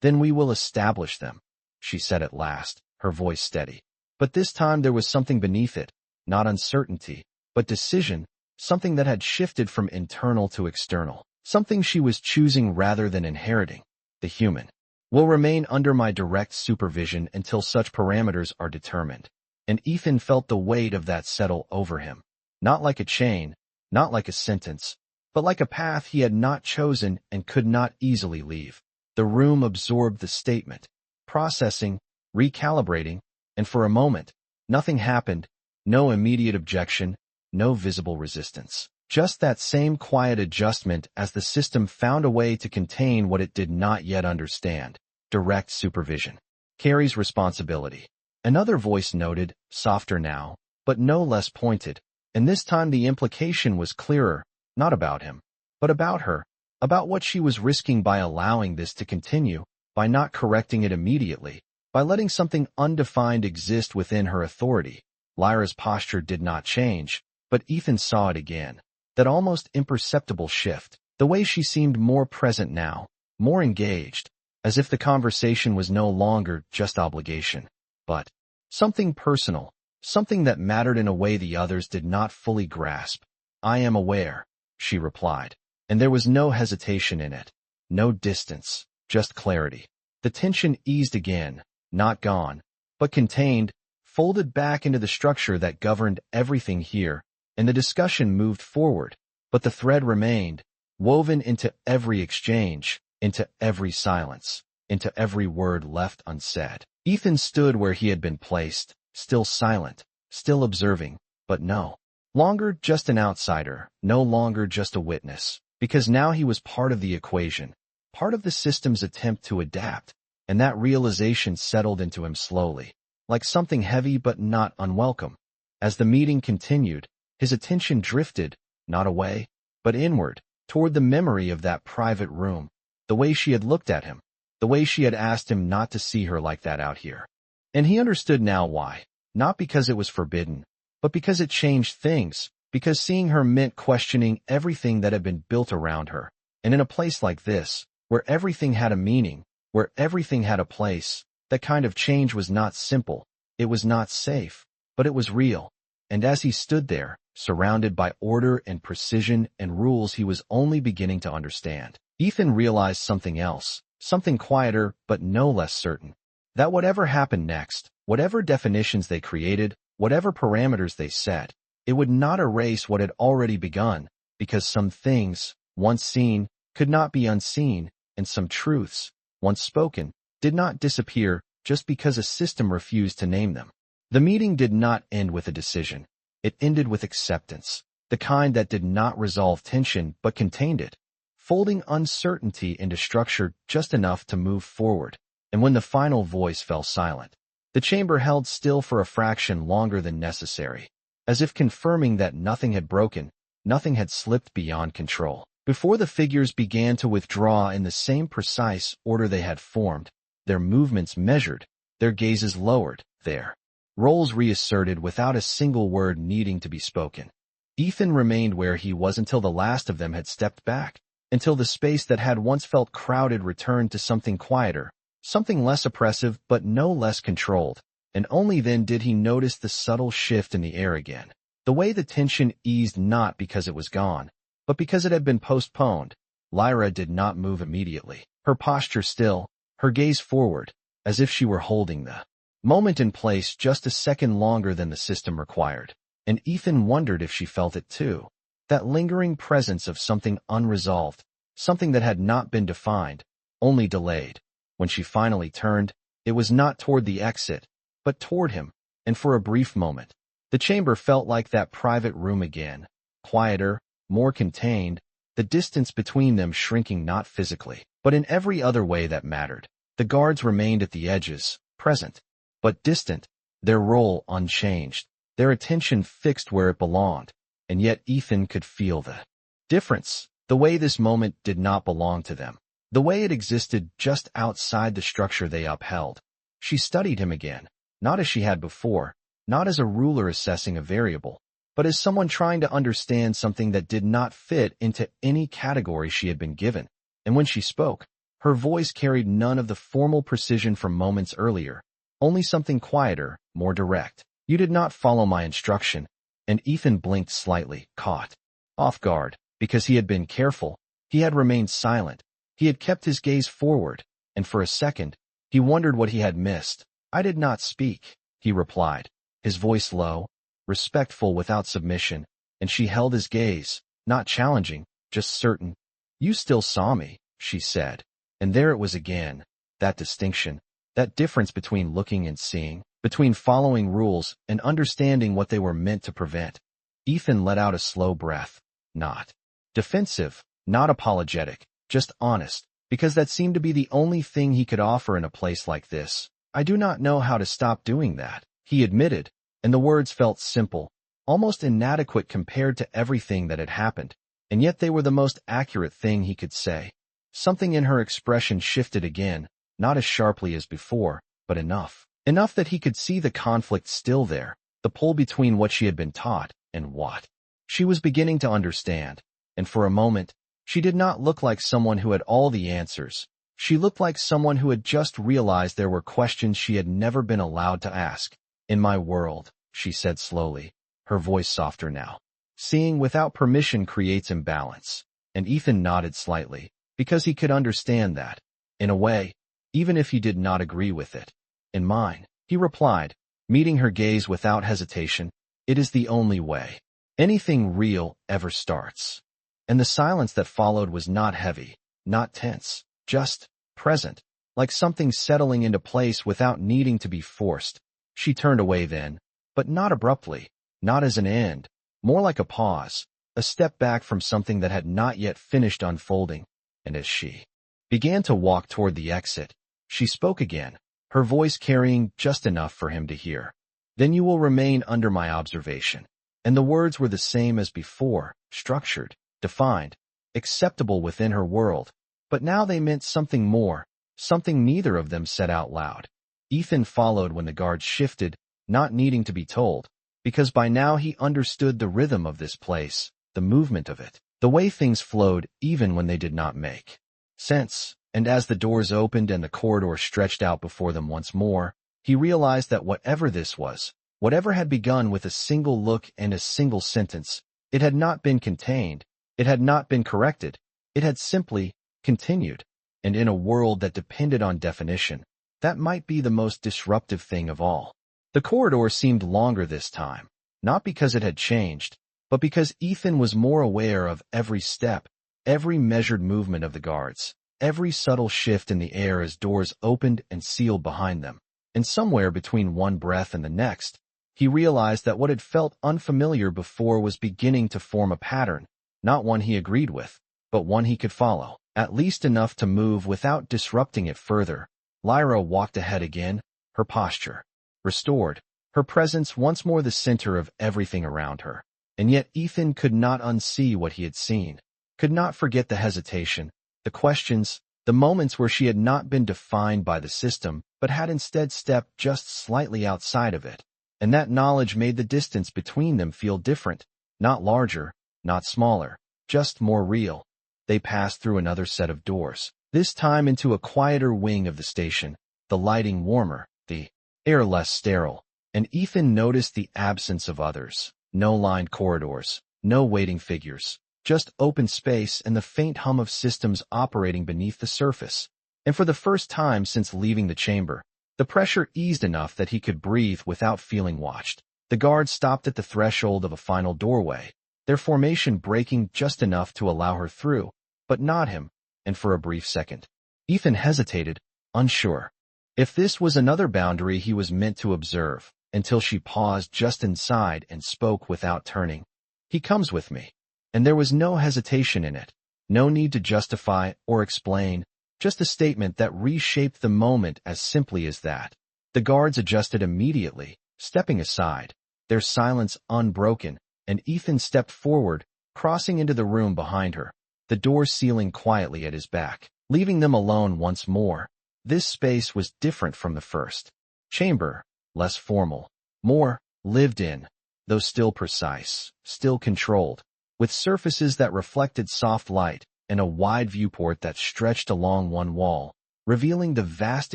Then we will establish them, she said at last, her voice steady. But this time there was something beneath it, not uncertainty, but decision, something that had shifted from internal to external, something she was choosing rather than inheriting. The human will remain under my direct supervision until such parameters are determined. And Ethan felt the weight of that settle over him, not like a chain, not like a sentence, but like a path he had not chosen and could not easily leave. The room absorbed the statement, processing, recalibrating, and for a moment, nothing happened, no immediate objection, no visible resistance. Just that same quiet adjustment as the system found a way to contain what it did not yet understand. Direct supervision. Carrie's responsibility. Another voice noted, softer now, but no less pointed, and this time the implication was clearer, not about him, but about her, about what she was risking by allowing this to continue, by not correcting it immediately, by letting something undefined exist within her authority. Lyra's posture did not change, but Ethan saw it again. That almost imperceptible shift, the way she seemed more present now, more engaged, as if the conversation was no longer just obligation, but something personal, something that mattered in a way the others did not fully grasp. I am aware, she replied, and there was no hesitation in it, no distance, just clarity. The tension eased again, not gone, but contained, folded back into the structure that governed everything here, and the discussion moved forward, but the thread remained, woven into every exchange, into every silence, into every word left unsaid. Ethan stood where he had been placed, still silent, still observing, but no longer just an outsider, no longer just a witness, because now he was part of the equation, part of the system's attempt to adapt, and that realization settled into him slowly, like something heavy but not unwelcome. As the meeting continued, his attention drifted, not away, but inward, toward the memory of that private room, the way she had looked at him, the way she had asked him not to see her like that out here. And he understood now why, not because it was forbidden, but because it changed things, because seeing her meant questioning everything that had been built around her. And in a place like this, where everything had a meaning, where everything had a place, that kind of change was not simple, it was not safe, but it was real. And as he stood there, surrounded by order and precision and rules he was only beginning to understand, Ethan realized something else, something quieter but no less certain. That whatever happened next, whatever definitions they created, whatever parameters they set, it would not erase what had already begun, because some things, once seen, could not be unseen, and some truths, once spoken, did not disappear just because a system refused to name them. The meeting did not end with a decision. It ended with acceptance, the kind that did not resolve tension but contained it, folding uncertainty into structure just enough to move forward. And when the final voice fell silent, the chamber held still for a fraction longer than necessary, as if confirming that nothing had broken, nothing had slipped beyond control. Before the figures began to withdraw in the same precise order they had formed, their movements measured, their gazes lowered, their roles reasserted without a single word needing to be spoken. Ethan remained where he was until the last of them had stepped back, until the space that had once felt crowded returned to something quieter, something less oppressive but no less controlled, and only then did he notice the subtle shift in the air again. The way the tension eased not because it was gone, but because it had been postponed. Lyra did not move immediately, her posture still, her gaze forward, as if she were holding the Moment in place just a second longer than the system required, and Ethan wondered if she felt it too. That lingering presence of something unresolved, something that had not been defined, only delayed. When she finally turned, it was not toward the exit, but toward him, and for a brief moment, the chamber felt like that private room again, quieter, more contained, the distance between them shrinking not physically, but in every other way that mattered. The guards remained at the edges, present, but distant, their role unchanged, their attention fixed where it belonged, and yet Ethan could feel the difference, the way this moment did not belong to them, the way it existed just outside the structure they upheld. She studied him again, not as she had before, not as a ruler assessing a variable, but as someone trying to understand something that did not fit into any category she had been given. And when she spoke, her voice carried none of the formal precision from moments earlier, only something quieter, more direct. "You did not follow my instruction," and Ethan blinked slightly, caught off guard. Because he had been careful, he had remained silent, he had kept his gaze forward, and for a second, he wondered what he had missed. "I did not speak," he replied, his voice low, respectful without submission, and she held his gaze, not challenging, just certain. "You still saw me," she said, and there it was again, that distinction, that difference between looking and seeing, between following rules and understanding what they were meant to prevent. Ethan let out a slow breath, not defensive, not apologetic, just honest, because that seemed to be the only thing he could offer in a place like this. "I do not know how to stop doing that," he admitted, and the words felt simple, almost inadequate compared to everything that had happened, and yet they were the most accurate thing he could say. Something in her expression shifted again, not as sharply as before, but enough that he could see the conflict still there, the pull between what she had been taught and what she was beginning to understand. And for a moment, she did not look like someone who had all the answers. She looked like someone who had just realized there were questions she had never been allowed to ask. "In my world," she said slowly, her voice softer now, "seeing without permission creates imbalance." And Ethan nodded slightly, because he could understand that, in a way, even if he did not agree with it. "In mine," he replied, meeting her gaze without hesitation, "it is the only way anything real ever starts." And the silence that followed was not heavy, not tense, just present, like something settling into place without needing to be forced. She turned away then, but not abruptly, not as an end, more like a pause, a step back from something that had not yet finished unfolding. And as she began to walk toward the exit, she spoke again, her voice carrying just enough for him to hear. "Then you will remain under my observation." And the words were the same as before, structured, defined, acceptable within her world, but now they meant something more, something neither of them said out loud. Ethan followed when the guards shifted, not needing to be told, because by now he understood the rhythm of this place, the movement of it, the way things flowed even when they did not make sense. And as the doors opened and the corridor stretched out before them once more, he realized that whatever this was, whatever had begun with a single look and a single sentence, it had not been contained, it had not been corrected, it had simply continued. And in a world that depended on definition, that might be the most disruptive thing of all. The corridor seemed longer this time, not because it had changed, but because Ethan was more aware of every step, every measured movement of the guards, every subtle shift in the air as doors opened and sealed behind them. And somewhere between one breath and the next, he realized that what had felt unfamiliar before was beginning to form a pattern, not one he agreed with, but one he could follow, at least enough to move without disrupting it further. Lyra walked ahead again, her posture restored, her presence once more the center of everything around her. And yet Ethan could not unsee what he had seen, could not forget the hesitation, the questions, the moments where she had not been defined by the system, but had instead stepped just slightly outside of it. And that knowledge made the distance between them feel different, not larger, not smaller, just more real. They passed through another set of doors, this time into a quieter wing of the station, the lighting warmer, the air less sterile, and Ethan noticed the absence of others. No lined corridors, no waiting figures, just open space and the faint hum of systems operating beneath the surface. And for the first time since leaving the chamber, The pressure eased enough that he could breathe without feeling watched. The guards stopped at the threshold of a final doorway, their formation breaking just enough to allow her through, but not him, and for a brief second. Ethan hesitated, unsure. If this was another boundary he was meant to observe, until she paused just inside and spoke without turning. He comes with me. And there was no hesitation in it, no need to justify or explain, just a statement that reshaped the moment as simply as that. The guards adjusted immediately, stepping aside, their silence unbroken, and Ethan stepped forward, crossing into the room behind her, the door sealing quietly at his back, leaving them alone once more. This space was different from the first chamber, less formal, more lived in, though still precise, still controlled, with surfaces that reflected soft light and a wide viewport that stretched along one wall, revealing the vast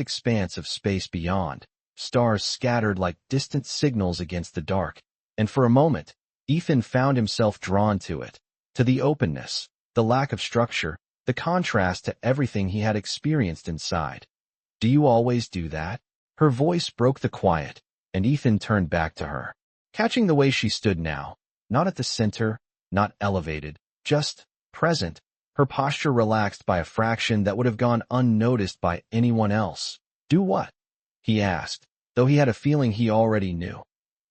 expanse of space beyond, stars scattered like distant signals against the dark. And for a moment, Ethan found himself drawn to it, to the openness, the lack of structure, the contrast to everything he had experienced inside. "Do you always do that?" Her voice broke the quiet, and Ethan turned back to her, catching the way she stood now, not at the center, not elevated, just present, her posture relaxed by a fraction that would have gone unnoticed by anyone else. "Do what?" he asked, though he had a feeling he already knew.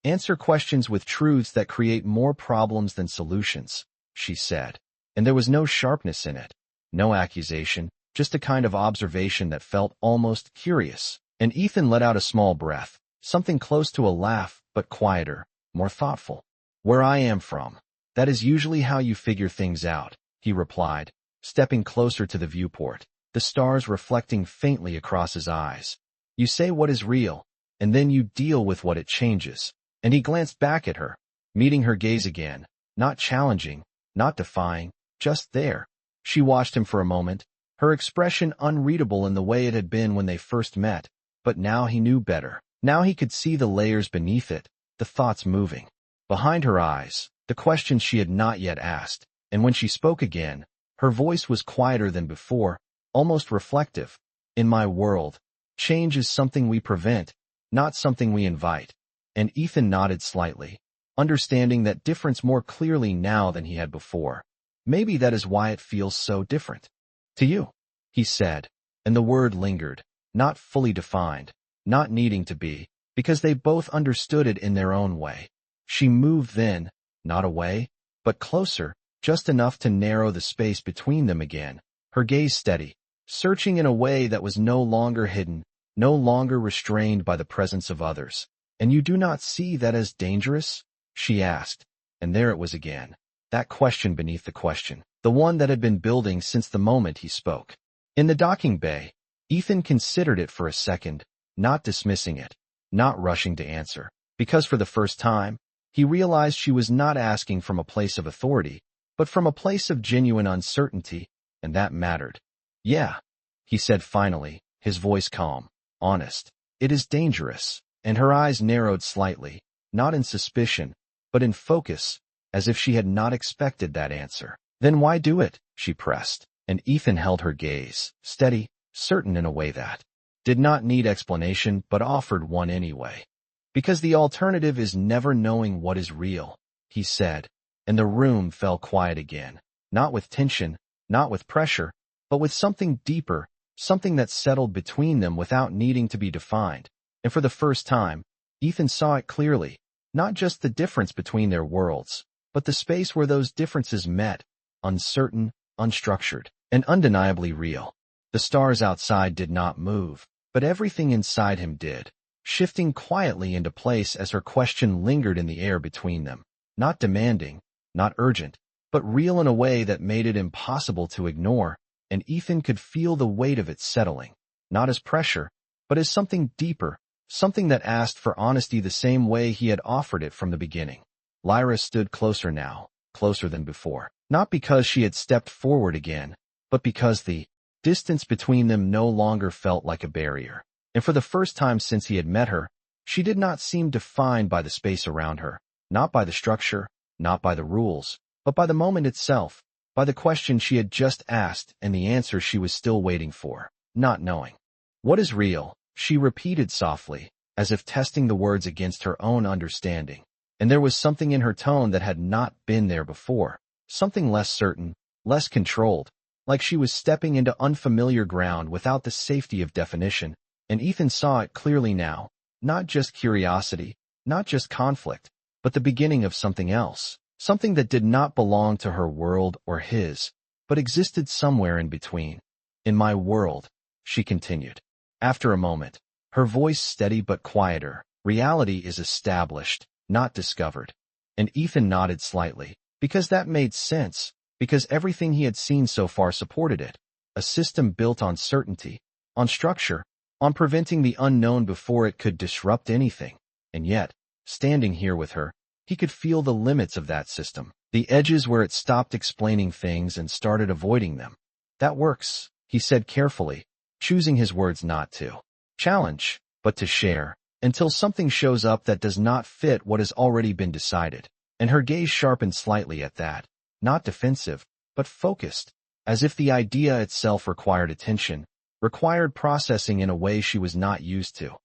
"Answer questions with truths that create more problems than solutions," she said, and there was no sharpness in it, no accusation, just a kind of observation that felt almost curious. And Ethan let out a small breath, something close to a laugh, but quieter, more thoughtful. "Where I am from, that is usually how you figure things out," he replied, stepping closer to the viewport, the stars reflecting faintly across his eyes. "You say what is real, and then you deal with what it changes." And he glanced back at her, meeting her gaze again, not challenging, not defying, just there. She watched him for a moment, her expression unreadable in the way it had been when they first met, but now he knew better. Now he could see the layers beneath it, the thoughts moving. Behind her eyes, the questions she had not yet asked, and when she spoke again, her voice was quieter than before, almost reflective. "In my world, change is something we prevent, not something we invite." And Ethan nodded slightly, understanding that difference more clearly now than he had before. "Maybe that is why it feels so different to you," he said, and the word lingered, not fully defined, not needing to be, because they both understood it in their own way. She moved then, not away, but closer, just enough to narrow the space between them again, her gaze steady, searching in a way that was no longer hidden, no longer restrained by the presence of others. "And you do not see that as dangerous?" she asked, and there it was again, that question beneath the question, the one that had been building since the moment he spoke. In the docking bay, Ethan considered it for a second, not dismissing it, not rushing to answer, because for the first time, he realized she was not asking from a place of authority, but from a place of genuine uncertainty, and that mattered. "Yeah," he said finally, his voice calm, honest. "It is dangerous." And her eyes narrowed slightly, not in suspicion, but in focus, as if she had not expected that answer. "Then why do it?" she pressed, and Ethan held her gaze, steady, certain in a way that did not need explanation but offered one anyway. "Because the alternative is never knowing what is real," he said, and the room fell quiet again, not with tension, not with pressure, but with something deeper, something that settled between them without needing to be defined. And for the first time, Ethan saw it clearly, not just the difference between their worlds, but the space where those differences met, uncertain, unstructured, and undeniably real. The stars outside did not move, but everything inside him did, shifting quietly into place as her question lingered in the air between them, not demanding, not urgent, but real in a way that made it impossible to ignore, and Ethan could feel the weight of it settling, not as pressure, but as something deeper, something that asked for honesty the same way he had offered it from the beginning. Lyra stood closer now, closer than before, not because she had stepped forward again, but because the distance between them no longer felt like a barrier. And for the first time since he had met her, she did not seem defined by the space around her, not by the structure, not by the rules, but by the moment itself, by the question she had just asked and the answer she was still waiting for, not knowing. "What is real?" she repeated softly, as if testing the words against her own understanding. And there was something in her tone that had not been there before, something less certain, less controlled, like she was stepping into unfamiliar ground without the safety of definition. And Ethan saw it clearly now, not just curiosity, not just conflict, but the beginning of something else, something that did not belong to her world or his, but existed somewhere in between. In my world, she continued. After a moment, her voice steady but quieter, reality is established, not discovered. And Ethan nodded slightly, because that made sense, because everything he had seen so far supported it. A system built on certainty, on structure, on preventing the unknown before it could disrupt anything. And yet, standing here with her, he could feel the limits of that system, the edges where it stopped explaining things and started avoiding them. That works, he said carefully, choosing his words not to challenge, but to share, until something shows up that does not fit what has already been decided. And her gaze sharpened slightly at that, not defensive, but focused, as if the idea itself required attention, required processing in a way she was not used to.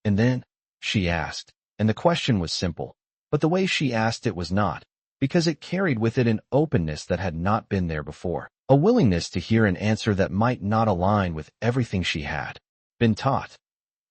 And then, she asked, and the question was simple, but the way she asked it was not, because it carried with it an openness that had not been there before, a willingness to hear an answer that might not align with everything she had been taught.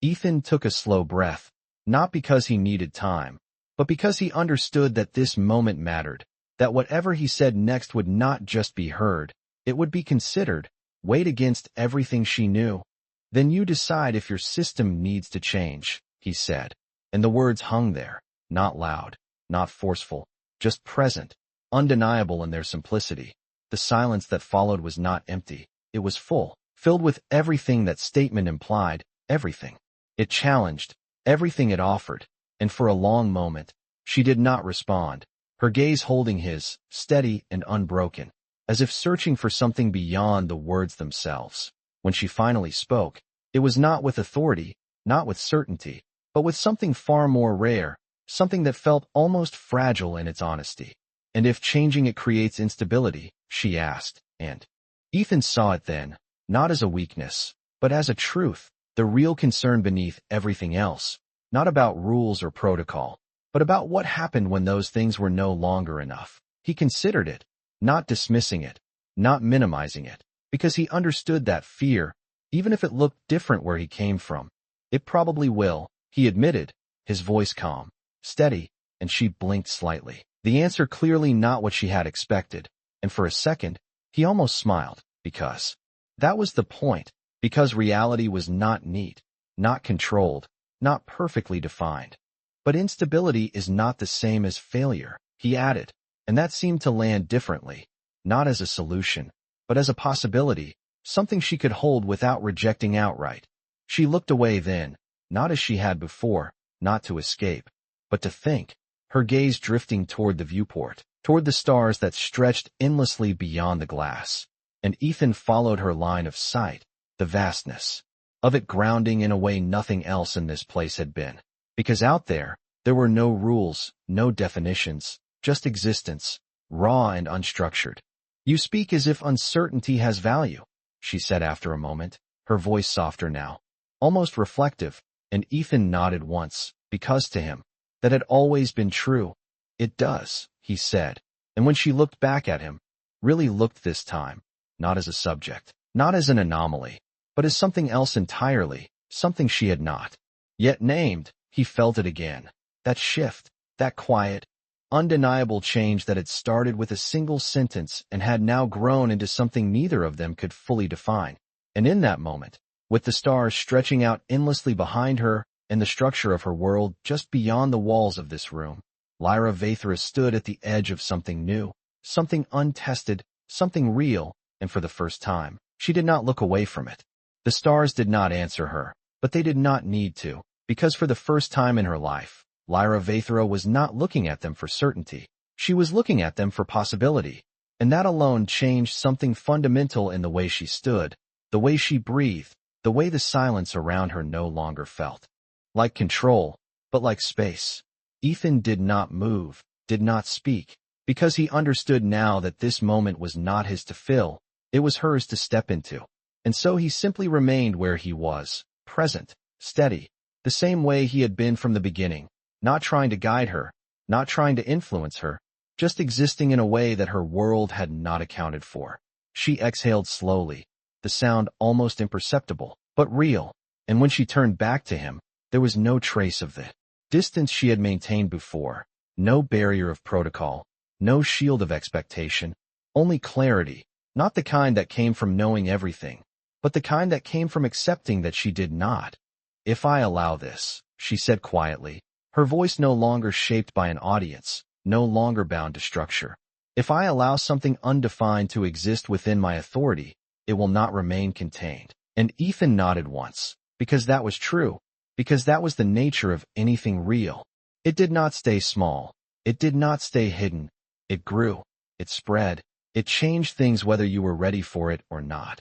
Ethan took a slow breath, not because he needed time, but because he understood that this moment mattered, that whatever he said next would not just be heard, it would be considered, weighed against everything she knew. Then you decide if your system needs to change, he said. And the words hung there, not loud, not forceful, just present, undeniable in their simplicity. The silence that followed was not empty, it was full, filled with everything that statement implied, everything it challenged, everything it offered. And for a long moment, she did not respond, her gaze holding his, steady and unbroken, as if searching for something beyond the words themselves. When she finally spoke, it was not with authority, not with certainty, but with something far more rare, something that felt almost fragile in its honesty. And if changing it creates instability, she asked, and Ethan saw it then, not as a weakness, but as a truth, the real concern beneath everything else, not about rules or protocol, but about what happened when those things were no longer enough. He considered it, not dismissing it, not minimizing it, because he understood that fear, even if it looked different where he came from, it probably will, he admitted, his voice calm, steady, and she blinked slightly. The answer clearly not what she had expected, and for a second, he almost smiled, because that was the point, because reality was not neat, not controlled, not perfectly defined. But instability is not the same as failure, he added, and that seemed to land differently, not as a solution, but as a possibility, something she could hold without rejecting outright. She looked away then, not as she had before, not to escape, but to think, her gaze drifting toward the viewport, toward the stars that stretched endlessly beyond the glass. And Ethan followed her line of sight, the vastness of it grounding in a way nothing else in this place had been. Because out there were no rules, no definitions, just existence, raw and unstructured. You speak as if uncertainty has value, she said after a moment, her voice softer now, almost reflective, and Ethan nodded once, because to him, that had always been true. It does, he said, and when she looked back at him, really looked this time, not as a subject, not as an anomaly, but as something else entirely, something she had not yet named, he felt it again. That shift, that quiet, undeniable change that had started with a single sentence and had now grown into something neither of them could fully define. And in that moment, with the stars stretching out endlessly behind her and the structure of her world just beyond the walls of this room, Lyra Vathra stood at the edge of something new, something untested, something real, and for the first time, she did not look away from it. The stars did not answer her, but they did not need to, because for the first time in her life, Lyra Vathra was not looking at them for certainty. She was looking at them for possibility, and that alone changed something fundamental in the way she stood, the way she breathed, the way the silence around her no longer felt like control, but like space. Ethan did not move, did not speak, because he understood now that this moment was not his to fill, it was hers to step into. And so he simply remained where he was, present, steady, the same way he had been from the beginning, not trying to guide her, not trying to influence her, just existing in a way that her world had not accounted for. She exhaled slowly, the sound almost imperceptible, but real, and when she turned back to him, there was no trace of the distance she had maintained before, no barrier of protocol, no shield of expectation, only clarity, not the kind that came from knowing everything, but the kind that came from accepting that she did not. "If I allow this," she said quietly, her voice no longer shaped by an audience, no longer bound to structure. "If I allow something undefined to exist within my authority, it will not remain contained." And Ethan nodded once, because that was true, because that was the nature of anything real. It did not stay small. It did not stay hidden. It grew. It spread. It changed things whether you were ready for it or not.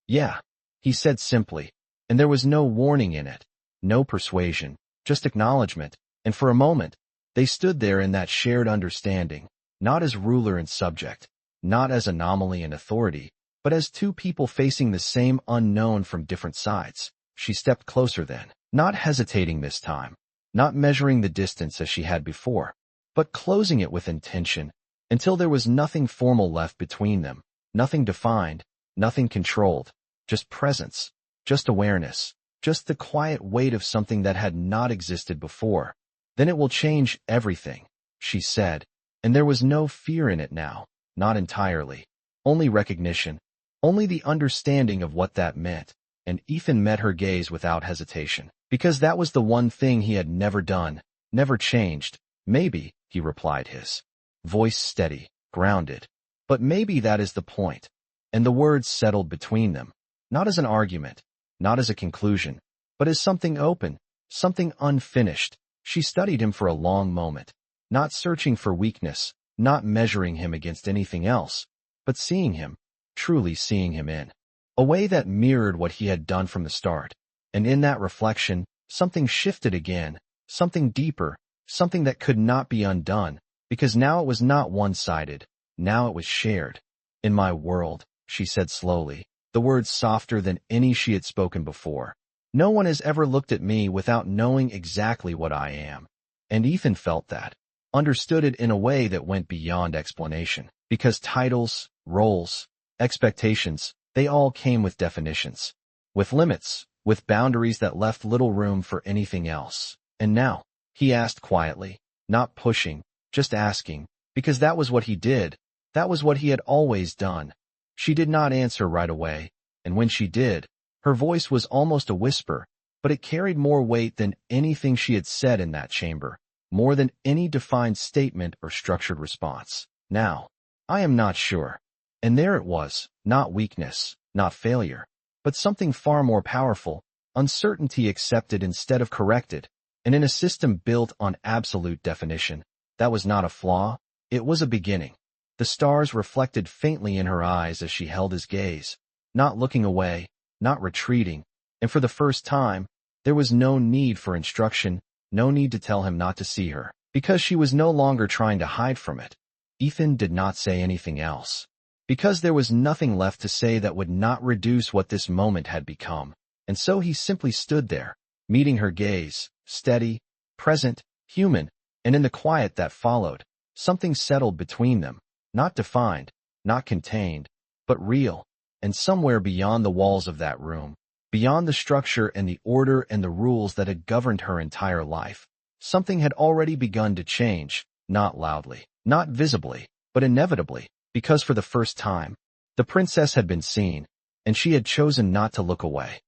"Yeah," he said simply, and there was no warning in it, no persuasion, just acknowledgement, and for a moment, they stood there in that shared understanding, not as ruler and subject, not as anomaly and authority, but as two people facing the same unknown from different sides. She stepped closer then, not hesitating this time, not measuring the distance as she had before, but closing it with intention, until there was nothing formal left between them, nothing defined, nothing controlled, just presence, just awareness, just the quiet weight of something that had not existed before. "Then it will change everything," she said, and there was no fear in it now, not entirely, only recognition, only the understanding of what that meant, and Ethan met her gaze without hesitation, because that was the one thing he had never done, never changed. "Maybe," he replied, his voice steady, grounded, "but maybe that is the point." And the words settled between them, not as an argument, not as a conclusion, but as something open, something unfinished. She studied him for a long moment, not searching for weakness, not measuring him against anything else, but seeing him, truly seeing him in a way that mirrored what he had done from the start. And in that reflection, something shifted again, something deeper, something that could not be undone, because now it was not one-sided, now it was shared. "In my world," she said slowly, the words softer than any she had spoken before, "no one has ever looked at me without knowing exactly what I am." And Ethan felt that, understood it in a way that went beyond explanation, because titles, roles, expectations, they all came with definitions, with limits, with boundaries that left little room for anything else. "And now?" he asked quietly, not pushing, just asking, because that was what he did, that was what he had always done. She did not answer right away, and when she did, her voice was almost a whisper, but it carried more weight than anything she had said in that chamber, more than any defined statement or structured response. "Now, I am not sure." And there it was, not weakness, not failure, but something far more powerful, uncertainty accepted instead of corrected, and in a system built on absolute definition. That was not a flaw, it was a beginning. The stars reflected faintly in her eyes as she held his gaze, not looking away, not retreating, and for the first time, there was no need for instruction, no need to tell him not to see her, because she was no longer trying to hide from it. Ethan did not say anything else, because there was nothing left to say that would not reduce what this moment had become, and so he simply stood there, meeting her gaze, steady, present, human, and in the quiet that followed, something settled between them, not defined, not contained, but real, and somewhere beyond the walls of that room, beyond the structure and the order and the rules that had governed her entire life, something had already begun to change, not loudly, not visibly, but inevitably, because for the first time, the princess had been seen, and she had chosen not to look away.